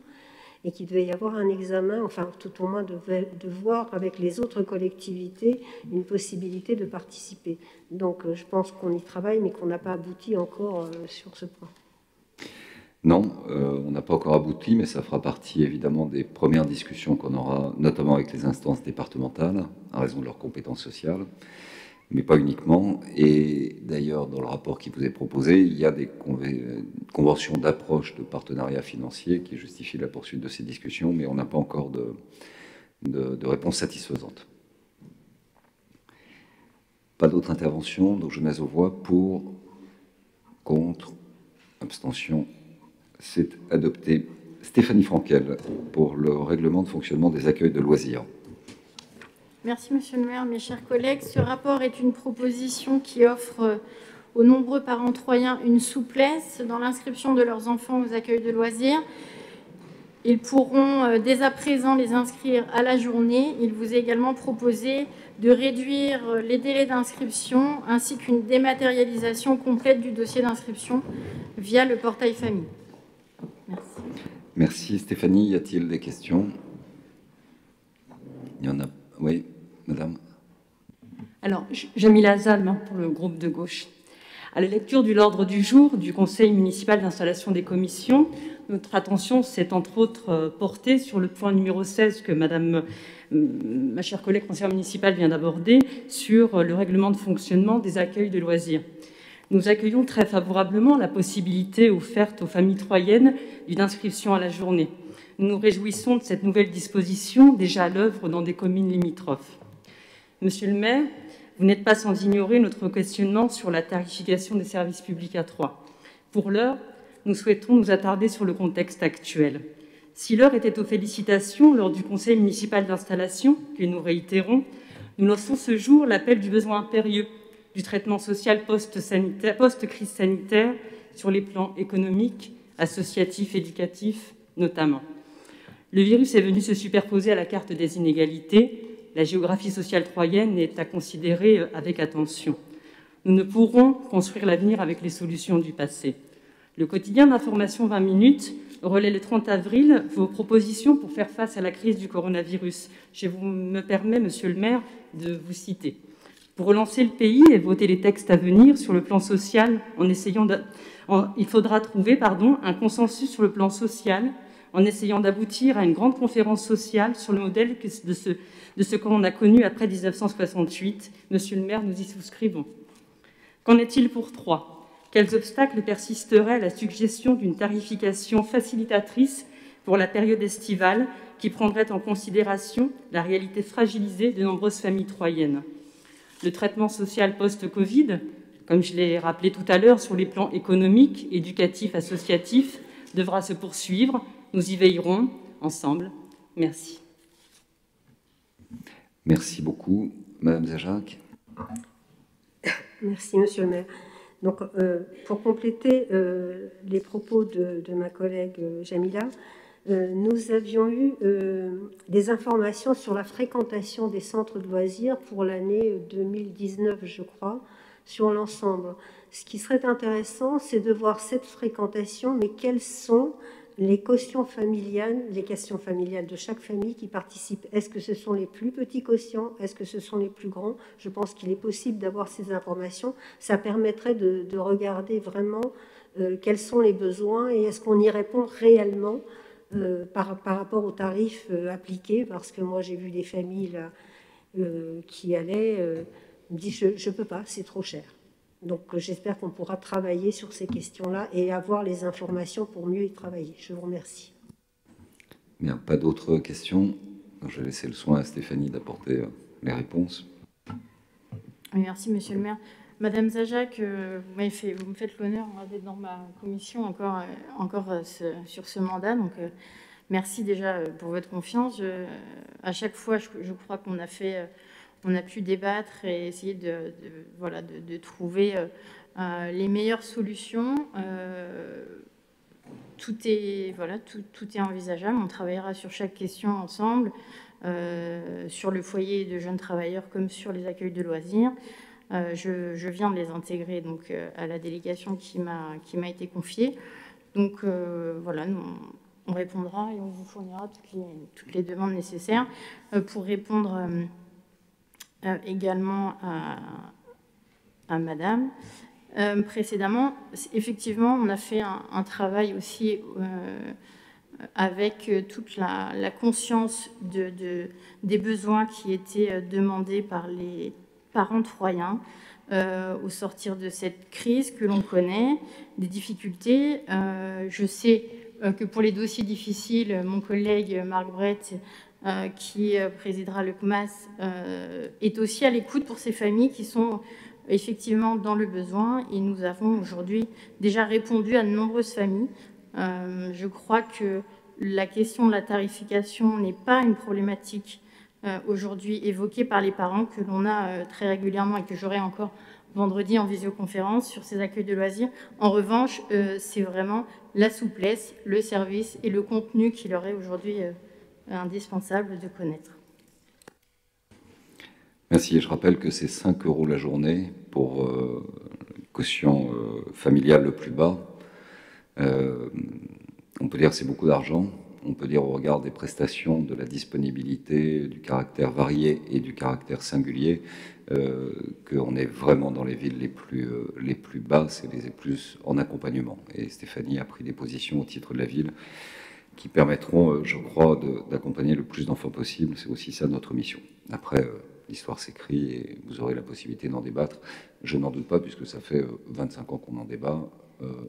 Et qu'il devait y avoir un examen, enfin tout au moins de voir avec les autres collectivités une possibilité de participer. Donc je pense qu'on y travaille, mais qu'on n'a pas abouti encore sur ce point. Non, on n'a pas encore abouti, mais ça fera partie évidemment des premières discussions qu'on aura, notamment avec les instances départementales, à raison de leurs compétences sociales, mais pas uniquement. Et d'ailleurs, dans le rapport qui vous est proposé, il y a des conventions d'approche de partenariat financier qui justifient la poursuite de ces discussions, mais on n'a pas encore de réponse satisfaisante. Pas d'autres interventions, donc je mets aux voix pour, contre, abstention. C'est adopté. Stéphanie Frankel, pour le règlement de fonctionnement des accueils de loisirs. Merci, Monsieur le maire. Mes chers collègues, ce rapport est une proposition qui offre aux nombreux parents troyens une souplesse dans l'inscription de leurs enfants aux accueils de loisirs. Ils pourront dès à présent les inscrire à la journée. Il vous est également proposé de réduire les délais d'inscription ainsi qu'une dématérialisation complète du dossier d'inscription via le portail famille. Merci. Merci Stéphanie. Y a-t-il des questions? Il y en a. Oui, madame. Alors, Jamila Azam pour le groupe de gauche. À la lecture de l'ordre du jour du Conseil municipal d'installation des commissions, notre attention s'est entre autres portée sur le point numéro 16 que ma chère collègue conseillère municipale vient d'aborder sur le règlement de fonctionnement des accueils de loisirs. Nous accueillons très favorablement la possibilité offerte aux familles troyennes d'une inscription à la journée. Nous nous réjouissons de cette nouvelle disposition déjà à l'œuvre dans des communes limitrophes. Monsieur le maire, vous n'êtes pas sans ignorer notre questionnement sur la tarification des services publics à Troyes. Pour l'heure, nous souhaitons nous attarder sur le contexte actuel. Si l'heure était aux félicitations lors du conseil municipal d'installation, que nous réitérons, nous lançons ce jour l'appel du besoin impérieux du traitement social post-crise sanitaire sur les plans économiques, associatifs, éducatifs notamment. Le virus est venu se superposer à la carte des inégalités. La géographie sociale troyenne est à considérer avec attention. Nous ne pourrons construire l'avenir avec les solutions du passé. Le quotidien d'information 20 minutes relaie le 30 avril vos propositions pour faire face à la crise du coronavirus. Je me permets, monsieur le maire, de vous citer. Pour relancer le pays et voter les textes à venir sur le plan social, il faudra trouver un consensus sur le plan social en essayant d'aboutir à une grande conférence sociale sur le modèle de ce qu'on a connu après 1968. Monsieur le maire, nous y souscrivons. Qu'en est-il pour Troyes? Quels obstacles persisteraient à la suggestion d'une tarification facilitatrice pour la période estivale qui prendrait en considération la réalité fragilisée de nombreuses familles troyennes? Le traitement social post-Covid, comme je l'ai rappelé tout à l'heure, sur les plans économiques, éducatifs, associatifs, devra se poursuivre. Nous y veillerons ensemble. Merci. Merci beaucoup. Madame Zajac. Merci, monsieur le maire. Donc, pour compléter les propos de ma collègue Jamila, nous avions eu des informations sur la fréquentation des centres de loisirs pour l'année 2019, je crois, sur l'ensemble. Ce qui serait intéressant, c'est de voir cette fréquentation, mais quelles sont les questions familiales de chaque famille qui participent. Est-ce que ce sont les plus petits quotients? Est-ce que ce sont les plus grands? Je pense qu'il est possible d'avoir ces informations. Ça permettrait de regarder vraiment quels sont les besoins et est-ce qu'on y répond réellement par rapport aux tarifs appliqués. Parce que moi, j'ai vu des familles là, qui allaient, me disent je ne peux pas, c'est trop cher. Donc, j'espère qu'on pourra travailler sur ces questions-là et avoir les informations pour mieux y travailler. Je vous remercie. Bien, pas d'autres questions. Je vais laisser le soin à Stéphanie d'apporter les réponses. Merci, monsieur le maire. Madame Zajac, vous me faites l'honneur d'être dans ma commission encore sur ce mandat. Donc, merci déjà pour votre confiance. À chaque fois, je crois qu'on a fait... On a pu débattre et essayer de trouver les meilleures solutions. Tout est envisageable. On travaillera sur chaque question ensemble, sur le foyer de jeunes travailleurs comme sur les accueils de loisirs. Je viens de les intégrer donc, à la délégation qui m'a été confiée. Donc voilà, on répondra et on vous fournira toutes les demandes nécessaires pour répondre... également à madame. Précédemment, effectivement, on a fait un travail aussi avec toute la conscience des besoins qui étaient demandés par les parents troyens au sortir de cette crise que l'on connaît, des difficultés. Je sais que pour les dossiers difficiles, mon collègue Marc Brett qui présidera le CMAS, est aussi à l'écoute pour ces familles qui sont effectivement dans le besoin. Et nous avons aujourd'hui déjà répondu à de nombreuses familles. Je crois que la question de la tarification n'est pas une problématique aujourd'hui évoquée par les parents, que l'on a très régulièrement et que j'aurai encore vendredi en visioconférence sur ces accueils de loisirs. En revanche, c'est vraiment la souplesse, le service et le contenu qui leur est aujourd'hui indispensable de connaître. Merci. Je rappelle que c'est 5 € la journée pour quotient familial le plus bas. On peut dire que c'est beaucoup d'argent. On peut dire au regard des prestations, de la disponibilité, du caractère varié et du caractère singulier, qu'on est vraiment dans les villes les plus basses et les plus en accompagnement. Et Stéphanie a pris des positions au titre de la ville qui permettront, je crois, d'accompagner le plus d'enfants possible. C'est aussi ça notre mission. Après, l'histoire s'écrit et vous aurez la possibilité d'en débattre. Je n'en doute pas, puisque ça fait 25 ans qu'on en débat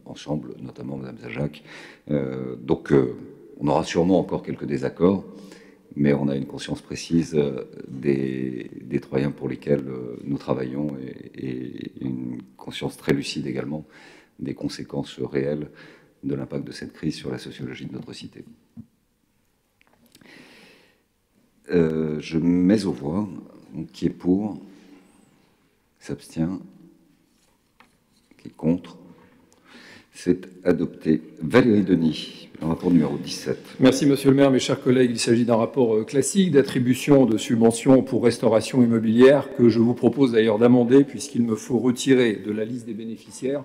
ensemble, notamment Madame Zajac. Donc, on aura sûrement encore quelques désaccords, mais on a une conscience précise des Troyens pour lesquels nous travaillons et une conscience très lucide également des conséquences réelles de l'impact de cette crise sur la sociologie de notre cité. Je mets aux voix, qui est pour, qui s'abstient, qui est contre. C'est adopté. Valérie Denis, le rapport numéro 17. Merci, monsieur le maire, mes chers collègues. Il s'agit d'un rapport classique d'attribution de subventions pour restauration immobilière que je vous propose d'ailleurs d'amender puisqu'il me faut retirer de la liste des bénéficiaires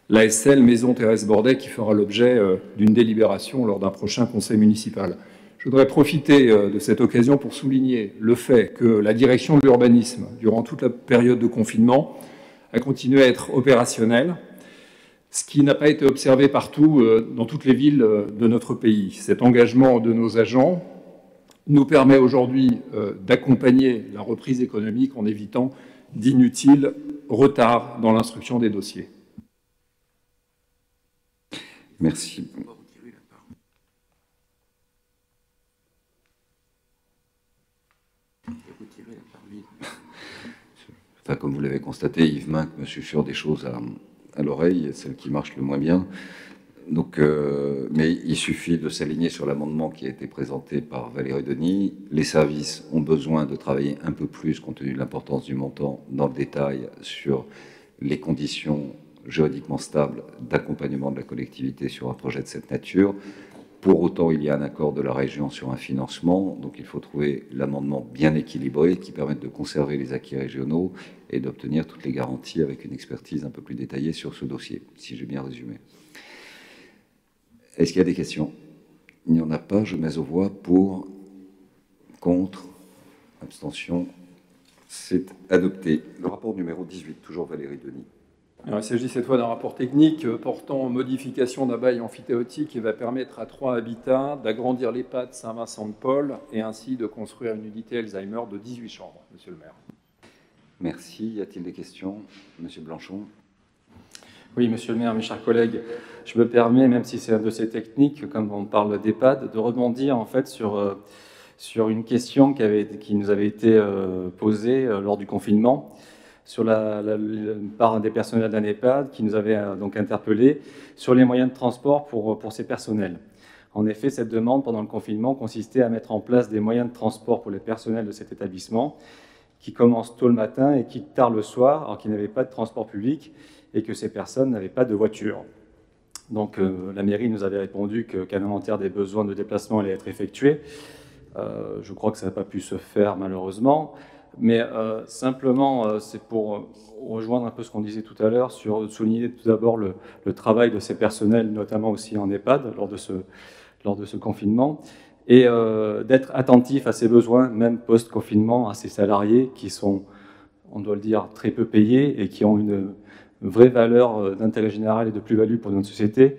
l'ASL Maison Thérèse Bordet qui fera l'objet d'une délibération lors d'un prochain conseil municipal. Je voudrais profiter de cette occasion pour souligner le fait que la direction de l'urbanisme, durant toute la période de confinement, a continué à être opérationnelle, ce qui n'a pas été observé partout dans toutes les villes de notre pays. Cet engagement de nos agents nous permet aujourd'hui d'accompagner la reprise économique en évitant d'inutiles retards dans l'instruction des dossiers. Merci. Enfin, comme vous l'avez constaté, Yves Minck me susurre des choses à l'oreille, celle qui marche le moins bien. Donc, mais il suffit de s'aligner sur l'amendement qui a été présenté par Valérie Denis. Les services ont besoin de travailler un peu plus, compte tenu de l'importance du montant, dans le détail sur les conditions juridiquement stables d'accompagnement de la collectivité sur un projet de cette nature. Pour autant, il y a un accord de la région sur un financement, donc il faut trouver l'amendement bien équilibré qui permette de conserver les acquis régionaux et d'obtenir toutes les garanties avec une expertise un peu plus détaillée sur ce dossier, si j'ai bien résumé. Est-ce qu'il y a des questions? Il n'y en a pas. Je mets aux voix pour, contre, abstention. C'est adopté. Le rapport numéro 18, toujours Valérie Denis. Alors, il s'agit cette fois d'un rapport technique portant modification d'un bail amphithéotique qui va permettre à 3 habitats d'agrandir l'EHPAD Saint-Vincent-de-Paul et ainsi de construire une unité Alzheimer de 18 chambres, monsieur le maire. Merci. Y a-t-il des questions? Monsieur Blanchon. Oui, monsieur le maire, mes chers collègues, je me permets, même si c'est un dossier technique, comme on parle d'EHPAD, de rebondir en fait sur une question qui nous avait été posée lors du confinement, par des personnels d'un EHPAD qui nous avait donc interpellés sur les moyens de transport pour ces personnels. En effet, cette demande pendant le confinement consistait à mettre en place des moyens de transport pour les personnels de cet établissement qui commencent tôt le matin et quittent tard le soir, alors qu'ils n'avaient pas de transport public et que ces personnes n'avaient pas de voiture. Donc la mairie nous avait répondu qu'un inventaire des besoins de déplacement allait être effectué. Je crois que ça n'a pas pu se faire malheureusement. Mais simplement, c'est pour rejoindre un peu ce qu'on disait tout à l'heure, souligner tout d'abord le travail de ces personnels, notamment aussi en EHPAD, lors de ce confinement, et d'être attentif à ces besoins, même post-confinement, à ces salariés qui sont, on doit le dire, très peu payés et qui ont une vraie valeur d'intérêt général et de plus-value pour notre société,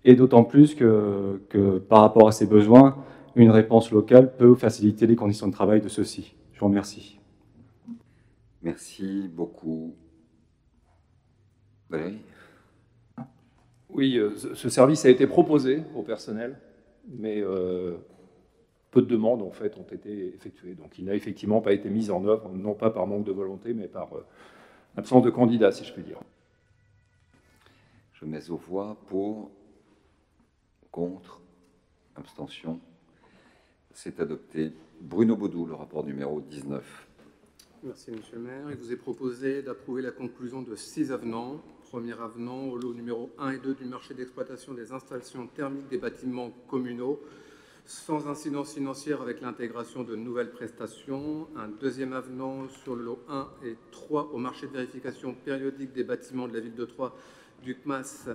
et d'autant plus que par rapport à ces besoins, une réponse locale peut faciliter les conditions de travail de ceux-ci. Je vous remercie. Merci beaucoup. Valérie ? Oui, ce service a été proposé au personnel, mais peu de demandes en fait ont été effectuées. Donc il n'a effectivement pas été mis en œuvre, non pas par manque de volonté, mais par absence de candidats, si je puis dire. Je mets aux voix pour, contre, abstention. C'est adopté. Bruno Baudou, le rapport numéro 19. Merci, monsieur le maire. Il vous est proposé d'approuver la conclusion de 6 avenants. Premier avenant au lot numéro 1 et 2 du marché d'exploitation des installations thermiques des bâtiments communaux, sans incidence financière avec l'intégration de nouvelles prestations. Un deuxième avenant sur le lot 1 et 3 au marché de vérification périodique des bâtiments de la ville de Troyes, du CMAS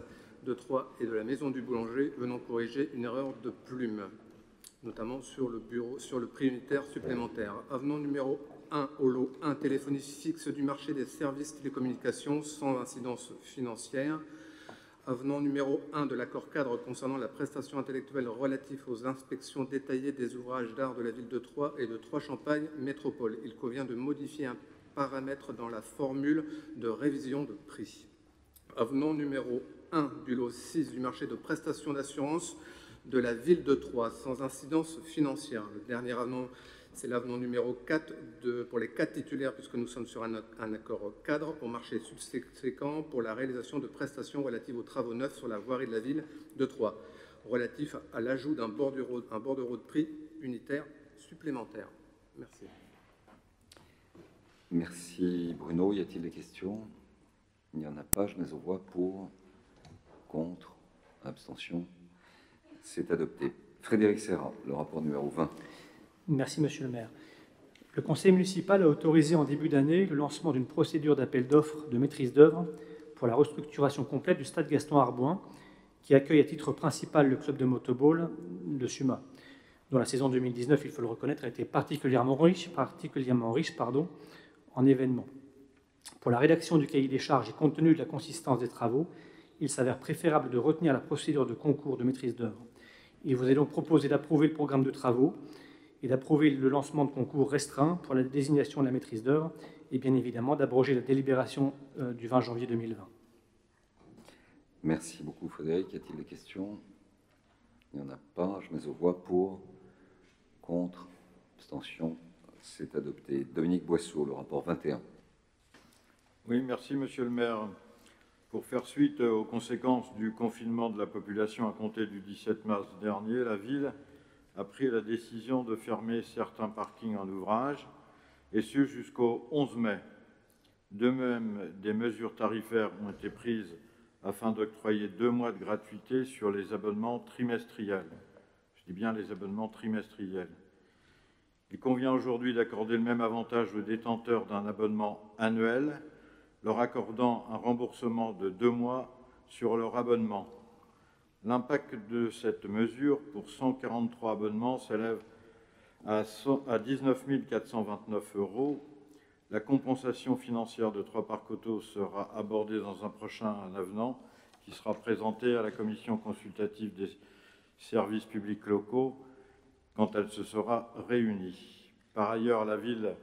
de Troyes et de la Maison du Boulanger, venant corriger une erreur de plume, notamment sur le prix unitaire supplémentaire. Avenant numéro 1 au lot 1 téléphonie fixe du marché des services télécommunications sans incidence financière. Avenant numéro 1 de l'accord cadre concernant la prestation intellectuelle relative aux inspections détaillées des ouvrages d'art de la ville de Troyes et de Troyes-Champagne Métropole. Il convient de modifier un paramètre dans la formule de révision de prix. Avenant numéro 1 du lot 6 du marché de prestation d'assurance de la ville de Troyes sans incidence financière. Le dernier avenant, c'est l'avenant numéro 4 pour les 4 titulaires, puisque nous sommes sur un accord cadre au marché subséquent pour la réalisation de prestations relatives aux travaux neufs sur la voirie de la ville de Troyes, relatif à l'ajout d'un bordereau de prix unitaire supplémentaire. Merci. Merci Bruno. Y a-t-il des questions? Il n'y en a pas. Je mets aux voix pour, contre, abstention. C'est adopté. Frédéric Serra, le rapport numéro 20. Merci, monsieur le maire. Le conseil municipal a autorisé en début d'année le lancement d'une procédure d'appel d'offres de maîtrise d'œuvre pour la restructuration complète du stade Gaston-Arbouin, qui accueille à titre principal le club de motoball de Suma, dont la saison 2019, il faut le reconnaître, a été particulièrement riche en événements. Pour la rédaction du cahier des charges et compte tenu de la consistance des travaux, il s'avère préférable de retenir la procédure de concours de maîtrise d'œuvre. Il vous est donc proposé d'approuver le programme de travaux et d'approuver le lancement de concours restreints pour la désignation de la maîtrise d'œuvre et bien évidemment d'abroger la délibération du 20 janvier 2020. Merci beaucoup Frédéric. Y a-t-il des questions? Il n'y en a pas. Je mets aux voix pour, contre, abstention. C'est adopté. Dominique Boisseau, le rapport 21. Oui, merci Monsieur le maire. Pour faire suite aux conséquences du confinement de la population à compter du 17 mars dernier, la ville a pris la décision de fermer certains parkings en ouvrage, et ce jusqu'au 11 mai. De même, des mesures tarifaires ont été prises afin d'octroyer 2 mois de gratuité sur les abonnements trimestriels. Je dis bien les abonnements trimestriels. Il convient aujourd'hui d'accorder le même avantage aux détenteurs d'un abonnement annuel, leur accordant un remboursement de 2 mois sur leur abonnement. L'impact de cette mesure pour 143 abonnements s'élève à 19 429 €. La compensation financière de Trois Parcs Auto sera abordée dans un prochain avenant qui sera présenté à la commission consultative des services publics locaux quand elle se sera réunie. Par ailleurs, la ville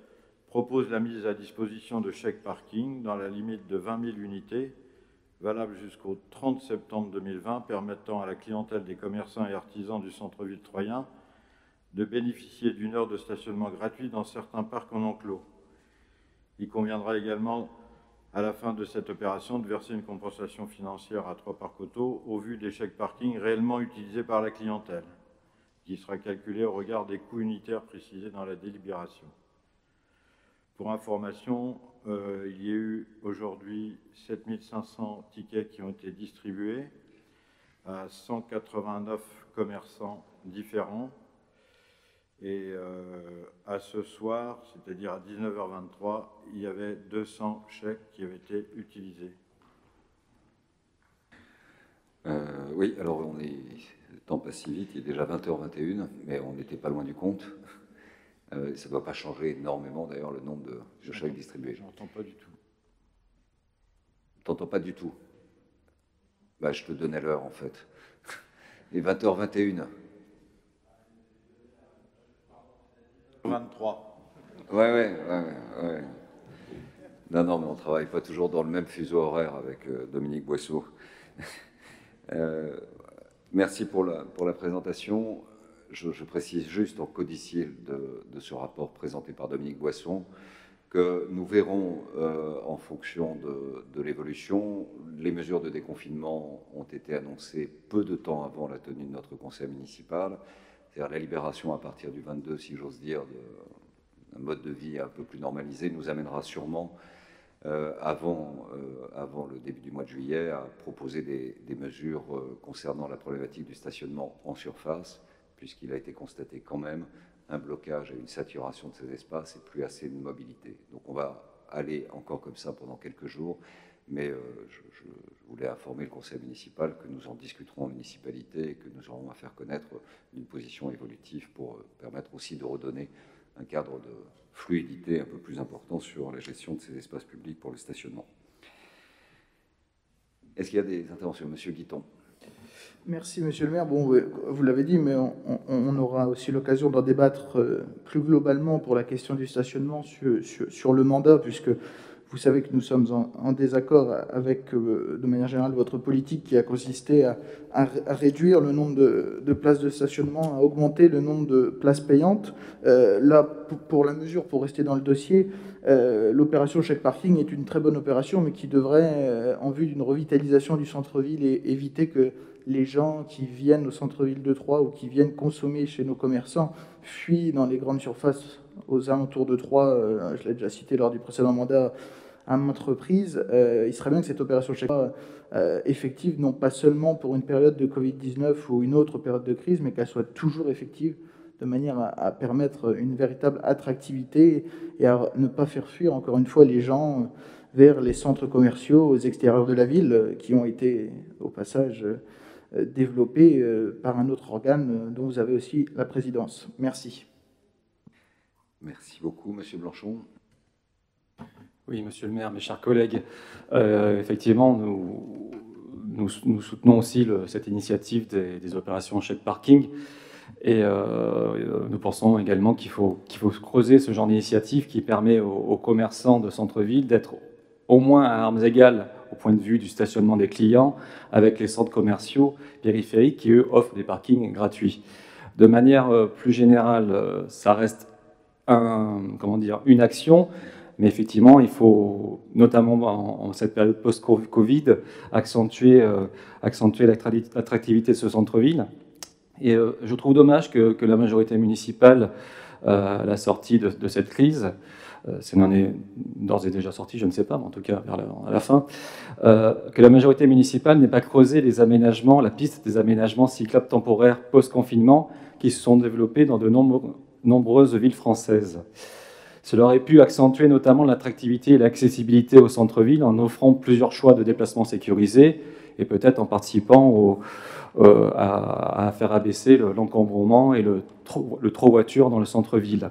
propose la mise à disposition de chèques parking dans la limite de 20 000 unités, valable jusqu'au 30 septembre 2020, permettant à la clientèle des commerçants et artisans du centre-ville troyen de bénéficier d'une heure de stationnement gratuit dans certains parcs en enclos. Il conviendra également, à la fin de cette opération, de verser une compensation financière à Trois Parcs Auto au vu des chèques parking réellement utilisés par la clientèle, qui sera calculée au regard des coûts unitaires précisés dans la délibération. Pour information, il y a eu aujourd'hui 7500 tickets qui ont été distribués à 189 commerçants différents. Et à ce soir, c'est-à-dire à 19h23, il y avait 200 chèques qui avaient été utilisés. Oui, alors le temps passe si vite, il est déjà 20h21, mais on n'était pas loin du compte. Ça ne doit pas changer énormément, d'ailleurs, le nombre de chèques distribués. Je n'entends pas du tout. Tu n'entends pas du tout? Bah, je te donnais l'heure, en fait. Et 20h21. 23. Ouais. Non, mais on ne travaille pas toujours dans le même fuseau horaire avec Dominique Boisseau. Merci pour la présentation. Je précise juste en codicié de ce rapport présenté par Dominique Boisson que nous verrons en fonction de l'évolution. Les mesures de déconfinement ont été annoncées peu de temps avant la tenue de notre conseil municipal. C'est-à-dire la libération à partir du 22, si j'ose dire, d'un mode de vie un peu plus normalisé nous amènera sûrement, avant le début du mois de juillet, à proposer des mesures concernant la problématique du stationnement en surface, puisqu'il a été constaté quand même un blocage et une saturation de ces espaces et plus assez de mobilité. Donc on va aller encore comme ça pendant quelques jours, mais je voulais informer le conseil municipal que nous en discuterons en municipalité et que nous aurons à faire connaître une position évolutive pour permettre aussi de redonner un cadre de fluidité un peu plus important sur la gestion de ces espaces publics pour le stationnement. Est-ce qu'il y a des interventions? Monsieur Guiton. Merci, monsieur le maire. Bon, vous l'avez dit, mais on aura aussi l'occasion d'en débattre plus globalement pour la question du stationnement sur le mandat, puisque vous savez que nous sommes en désaccord avec, de manière générale, votre politique qui a consisté à réduire le nombre de places de stationnement, à augmenter le nombre de places payantes. Là, pour la mesure, pour rester dans le dossier, l'opération chèque parking est une très bonne opération, mais qui devrait, en vue d'une revitalisation du centre-ville, éviter que les gens qui viennent au centre-ville de Troyes ou qui viennent consommer chez nos commerçants fuient dans les grandes surfaces aux alentours de Troyes. Je l'ai déjà cité lors du précédent mandat à maintes reprises. Il serait bien que cette opération chèque effective, non pas seulement pour une période de Covid-19 ou une autre période de crise, mais qu'elle soit toujours effective, de manière à permettre une véritable attractivité et à ne pas faire fuir, encore une fois, les gens vers les centres commerciaux aux extérieurs de la ville, qui ont été, au passage, développés par un autre organe dont vous avez aussi la présidence. Merci. Merci beaucoup, monsieur Blanchon. Oui, monsieur le maire, mes chers collègues, effectivement, nous soutenons aussi cette initiative des opérations chèque parking. Et nous pensons également qu'il faut creuser ce genre d'initiative qui permet aux commerçants de centre-ville d'être au moins à armes égales au point de vue du stationnement des clients avec les centres commerciaux périphériques qui, eux, offrent des parkings gratuits. De manière plus générale, ça reste une action, mais effectivement, il faut, notamment en cette période post-Covid, accentuer l'attractivité de ce centre-ville. Et je trouve dommage que la majorité municipale, à la sortie de cette crise, si on en est d'ores et déjà sorti, je ne sais pas, mais en tout cas à la fin, que la majorité municipale n'ait pas creusé les aménagements, la piste des aménagements cyclables temporaires post-confinement qui se sont développés dans de nombreuses villes françaises. Cela aurait pu accentuer notamment l'attractivité et l'accessibilité au centre-ville en offrant plusieurs choix de déplacements sécurisés et peut-être en participant à faire abaisser l'encombrement et le trop voiture dans le centre-ville.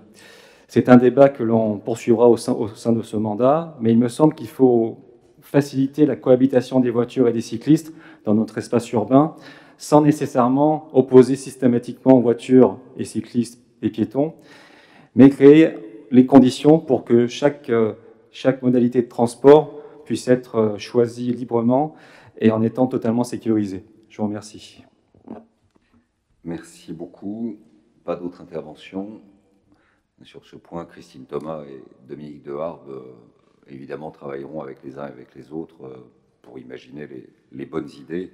C'est un débat que l'on poursuivra au sein de ce mandat, mais il me semble qu'il faut faciliter la cohabitation des voitures et des cyclistes dans notre espace urbain, sans nécessairement opposer systématiquement voitures et cyclistes et piétons, mais créer les conditions pour que chaque modalité de transport puisse être choisie librement et en étant totalement sécurisée. Je vous remercie. Merci beaucoup. Pas d'autres interventions. Sur ce point, Christine Thomas et Dominique Deharbe, évidemment, travailleront avec les uns et avec les autres pour imaginer les bonnes idées.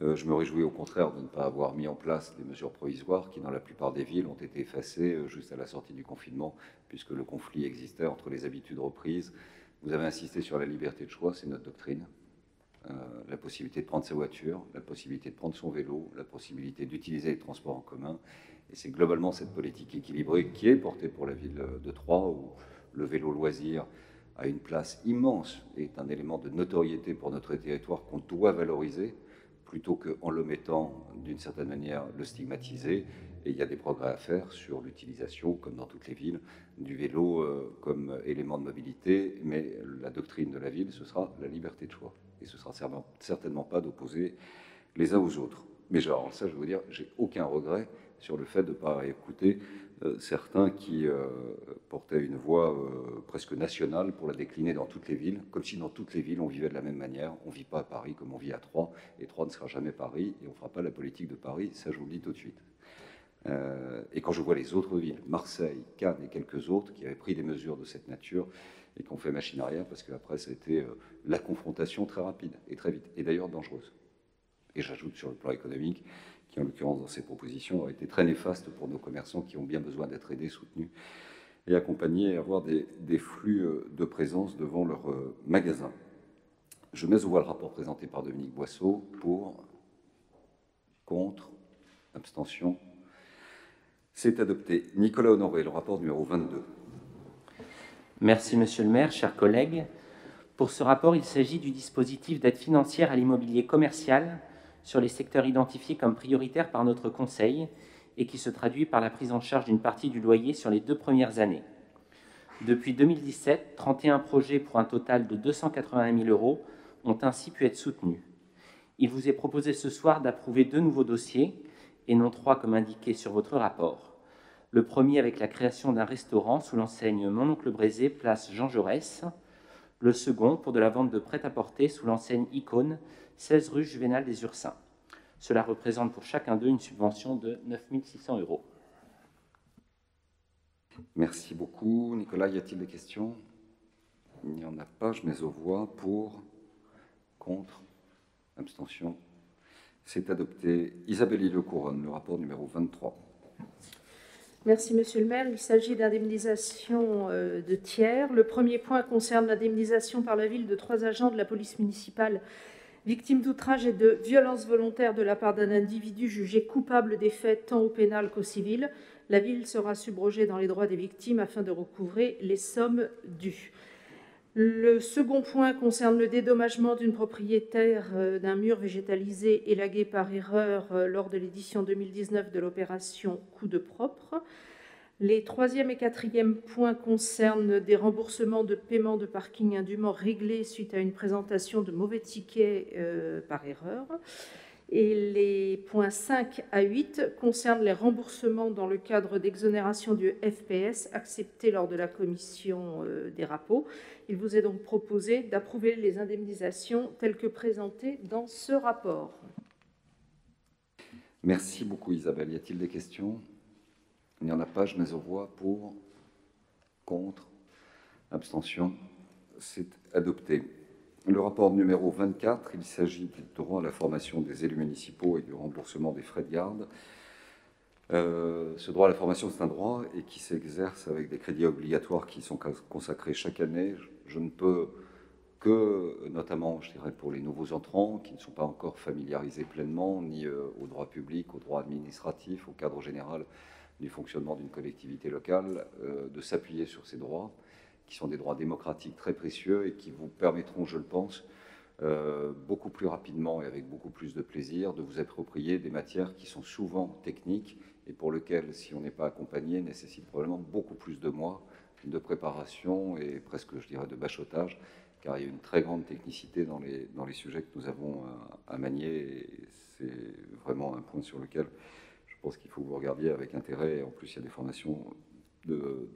Je me réjouis au contraire de ne pas avoir mis en place des mesures provisoires qui, dans la plupart des villes, ont été effacées juste à la sortie du confinement, puisque le conflit existait entre les habitudes reprises. Vous avez insisté sur la liberté de choix, c'est notre doctrine. La possibilité de prendre sa voiture, la possibilité de prendre son vélo, la possibilité d'utiliser les transports en commun. Et c'est globalement cette politique équilibrée qui est portée pour la ville de Troyes, où le vélo loisir a une place immense et est un élément de notoriété pour notre territoire qu'on doit valoriser, plutôt qu'en le mettant, d'une certaine manière, le stigmatiser. Et il y a des progrès à faire sur l'utilisation, comme dans toutes les villes, du vélo comme élément de mobilité. Mais la doctrine de la ville, ce sera la liberté de choix. Et ce ne sera certainement pas d'opposer les uns aux autres. Mais genre, ça, je veux vous dire, j'ai aucun regret sur le fait de ne pas écouter certains qui portaient une voix presque nationale pour la décliner dans toutes les villes, comme si dans toutes les villes on vivait de la même manière. On ne vit pas à Paris comme on vit à Troyes, et Troyes ne sera jamais Paris, et on ne fera pas la politique de Paris, ça je vous le dis tout de suite. Et quand je vois les autres villes, Marseille, Cannes et quelques autres, qui avaient pris des mesures de cette nature et qui ont fait machine arrière, parce qu'après ça a été la confrontation très rapide et très vite, et d'ailleurs dangereuse. Et j'ajoute sur le plan économique, qui en l'occurrence dans ces propositions a été très néfaste pour nos commerçants qui ont bien besoin d'être aidés, soutenus et accompagnés et avoir des flux de présence devant leurs magasins. Je mets au voie le rapport présenté par Dominique Boisseau pour, contre, abstention. C'est adopté. Nicolas Honoré, le rapport numéro 22. Merci Monsieur le maire, chers collègues. Pour ce rapport, il s'agit du dispositif d'aide financière à l'immobilier commercial sur les secteurs identifiés comme prioritaires par notre Conseil et qui se traduit par la prise en charge d'une partie du loyer sur les 2 premières années. Depuis 2017, 31 projets pour un total de 281 000 € ont ainsi pu être soutenus. Il vous est proposé ce soir d'approuver 2 nouveaux dossiers, et non 3 comme indiqué sur votre rapport. Le premier avec la création d'un restaurant sous l'enseigne Mon Oncle Brézé, place Jean Jaurès. Le second pour de la vente de prêt-à-porter sous l'enseigne Icône, 16 rue Juvénal des Ursins. Cela représente pour chacun d'eux une subvention de 9 600 €. Merci beaucoup. Nicolas, y a-t-il des questions? Il n'y en a pas. Je mets aux voix pour, contre, abstention. C'est adopté. Isabelle Hille-Couronne, le rapport numéro 23. Merci, Monsieur le maire. Il s'agit d'indemnisation de tiers. Le premier point concerne l'indemnisation par la ville de 3 agents de la police municipale victimes d'outrage et de violences volontaires de la part d'un individu jugé coupable des faits tant au pénal qu'au civil. La ville sera subrogée dans les droits des victimes afin de recouvrer les sommes dues. Le second point concerne le dédommagement d'une propriétaire d'un mur végétalisé élagué par erreur lors de l'édition 2019 de l'opération Coup de propre. Les 3e et 4e points concernent des remboursements de paiement de parking indûment réglés suite à une présentation de mauvais tickets par erreur. Et les points 5 à 8 concernent les remboursements dans le cadre d'exonération du FPS acceptés lors de la commission des rapports. Il vous est donc proposé d'approuver les indemnisations telles que présentées dans ce rapport. Merci beaucoup Isabelle. Y a-t-il des questions? Il n'y en a pas, je mets aux voix pour, contre, abstention, c'est adopté. Le rapport numéro 24, il s'agit du droit à la formation des élus municipaux et du remboursement des frais de garde. Ce droit à la formation, c'est un droit et qui s'exerce avec des crédits obligatoires qui sont consacrés chaque année. Je ne peux que, notamment, je dirais, pour les nouveaux entrants qui ne sont pas encore familiarisés pleinement ni au droit public, au droit administratif, au cadre général du fonctionnement d'une collectivité locale, de s'appuyer sur ces droits, qui sont des droits démocratiques très précieux et qui vous permettront, je le pense, beaucoup plus rapidement et avec beaucoup plus de plaisir, de vous approprier des matières qui sont souvent techniques et pour lesquelles, si on n'est pas accompagné, nécessitent probablement beaucoup plus de mois de préparation et presque, je dirais, de bachotage, car il y a une très grande technicité dans les sujets que nous avons à manier et c'est vraiment un point sur lequel je pense qu'il faut que vous regardiez avec intérêt. En plus, il y a des formations de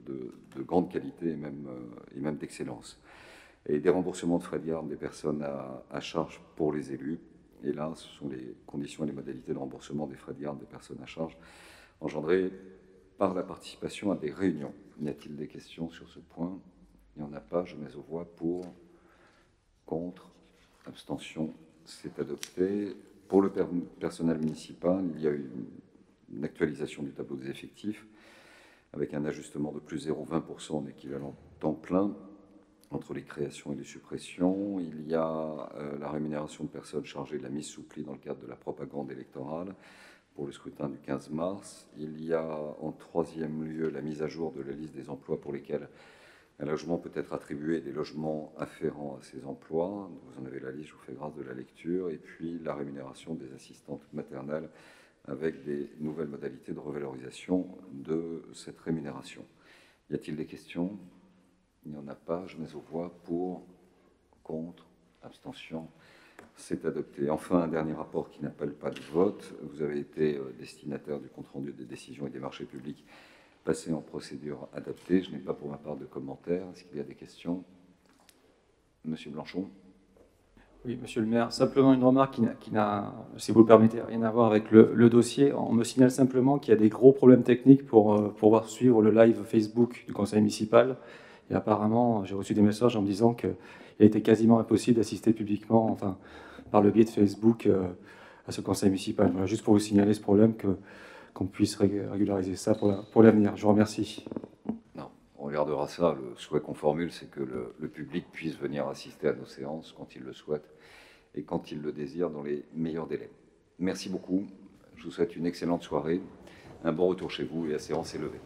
grande qualité et même d'excellence. Et des remboursements de frais de garde des personnes à charge pour les élus. Et là, ce sont les conditions et les modalités de remboursement des frais de garde des personnes à charge engendrées par la participation à des réunions. Y a-t-il des questions sur ce point? Il n'y en a pas. Je mets aux voix pour, contre, abstention. C'est adopté. Pour le personnel municipal, il y a eu une actualisation du tableau des effectifs avec un ajustement de plus 0,20% en équivalent temps plein entre les créations et les suppressions. Il y a la rémunération de personnes chargées de la mise sous pli dans le cadre de la propagande électorale pour le scrutin du 15 mars. Il y a en troisième lieu la mise à jour de la liste des emplois pour lesquels un logement peut être attribué et des logements afférents à ces emplois. Vous en avez la liste, je vous fais grâce de la lecture. Et puis la rémunération des assistantes maternelles avec des nouvelles modalités de revalorisation de cette rémunération. Y a-t-il des questions? Il n'y en a pas. Je mets aux voix pour, contre, abstention. C'est adopté. Enfin, un dernier rapport qui n'appelle pas de vote. Vous avez été destinataire du compte-rendu des décisions et des marchés publics passés en procédure adaptée. Je n'ai pas pour ma part de commentaires. Est-ce qu'il y a des questions? Monsieur Blanchon. Oui, monsieur le maire, simplement une remarque qui n'a, si vous le permettez, rien à voir avec le dossier. On me signale simplement qu'il y a des gros problèmes techniques pour pouvoir suivre le live Facebook du conseil municipal. Et apparemment, j'ai reçu des messages en me disant qu'il a été quasiment impossible d'assister publiquement, enfin, par le biais de Facebook, à ce conseil municipal. Voilà, juste pour vous signaler ce problème, qu'on puisse régulariser ça pour l'avenir. Je vous remercie. On regardera ça. Le souhait qu'on formule, c'est que le public puisse venir assister à nos séances quand il le souhaite et quand il le désire dans les meilleurs délais. Merci beaucoup. Je vous souhaite une excellente soirée, un bon retour chez vous et la séance est levée.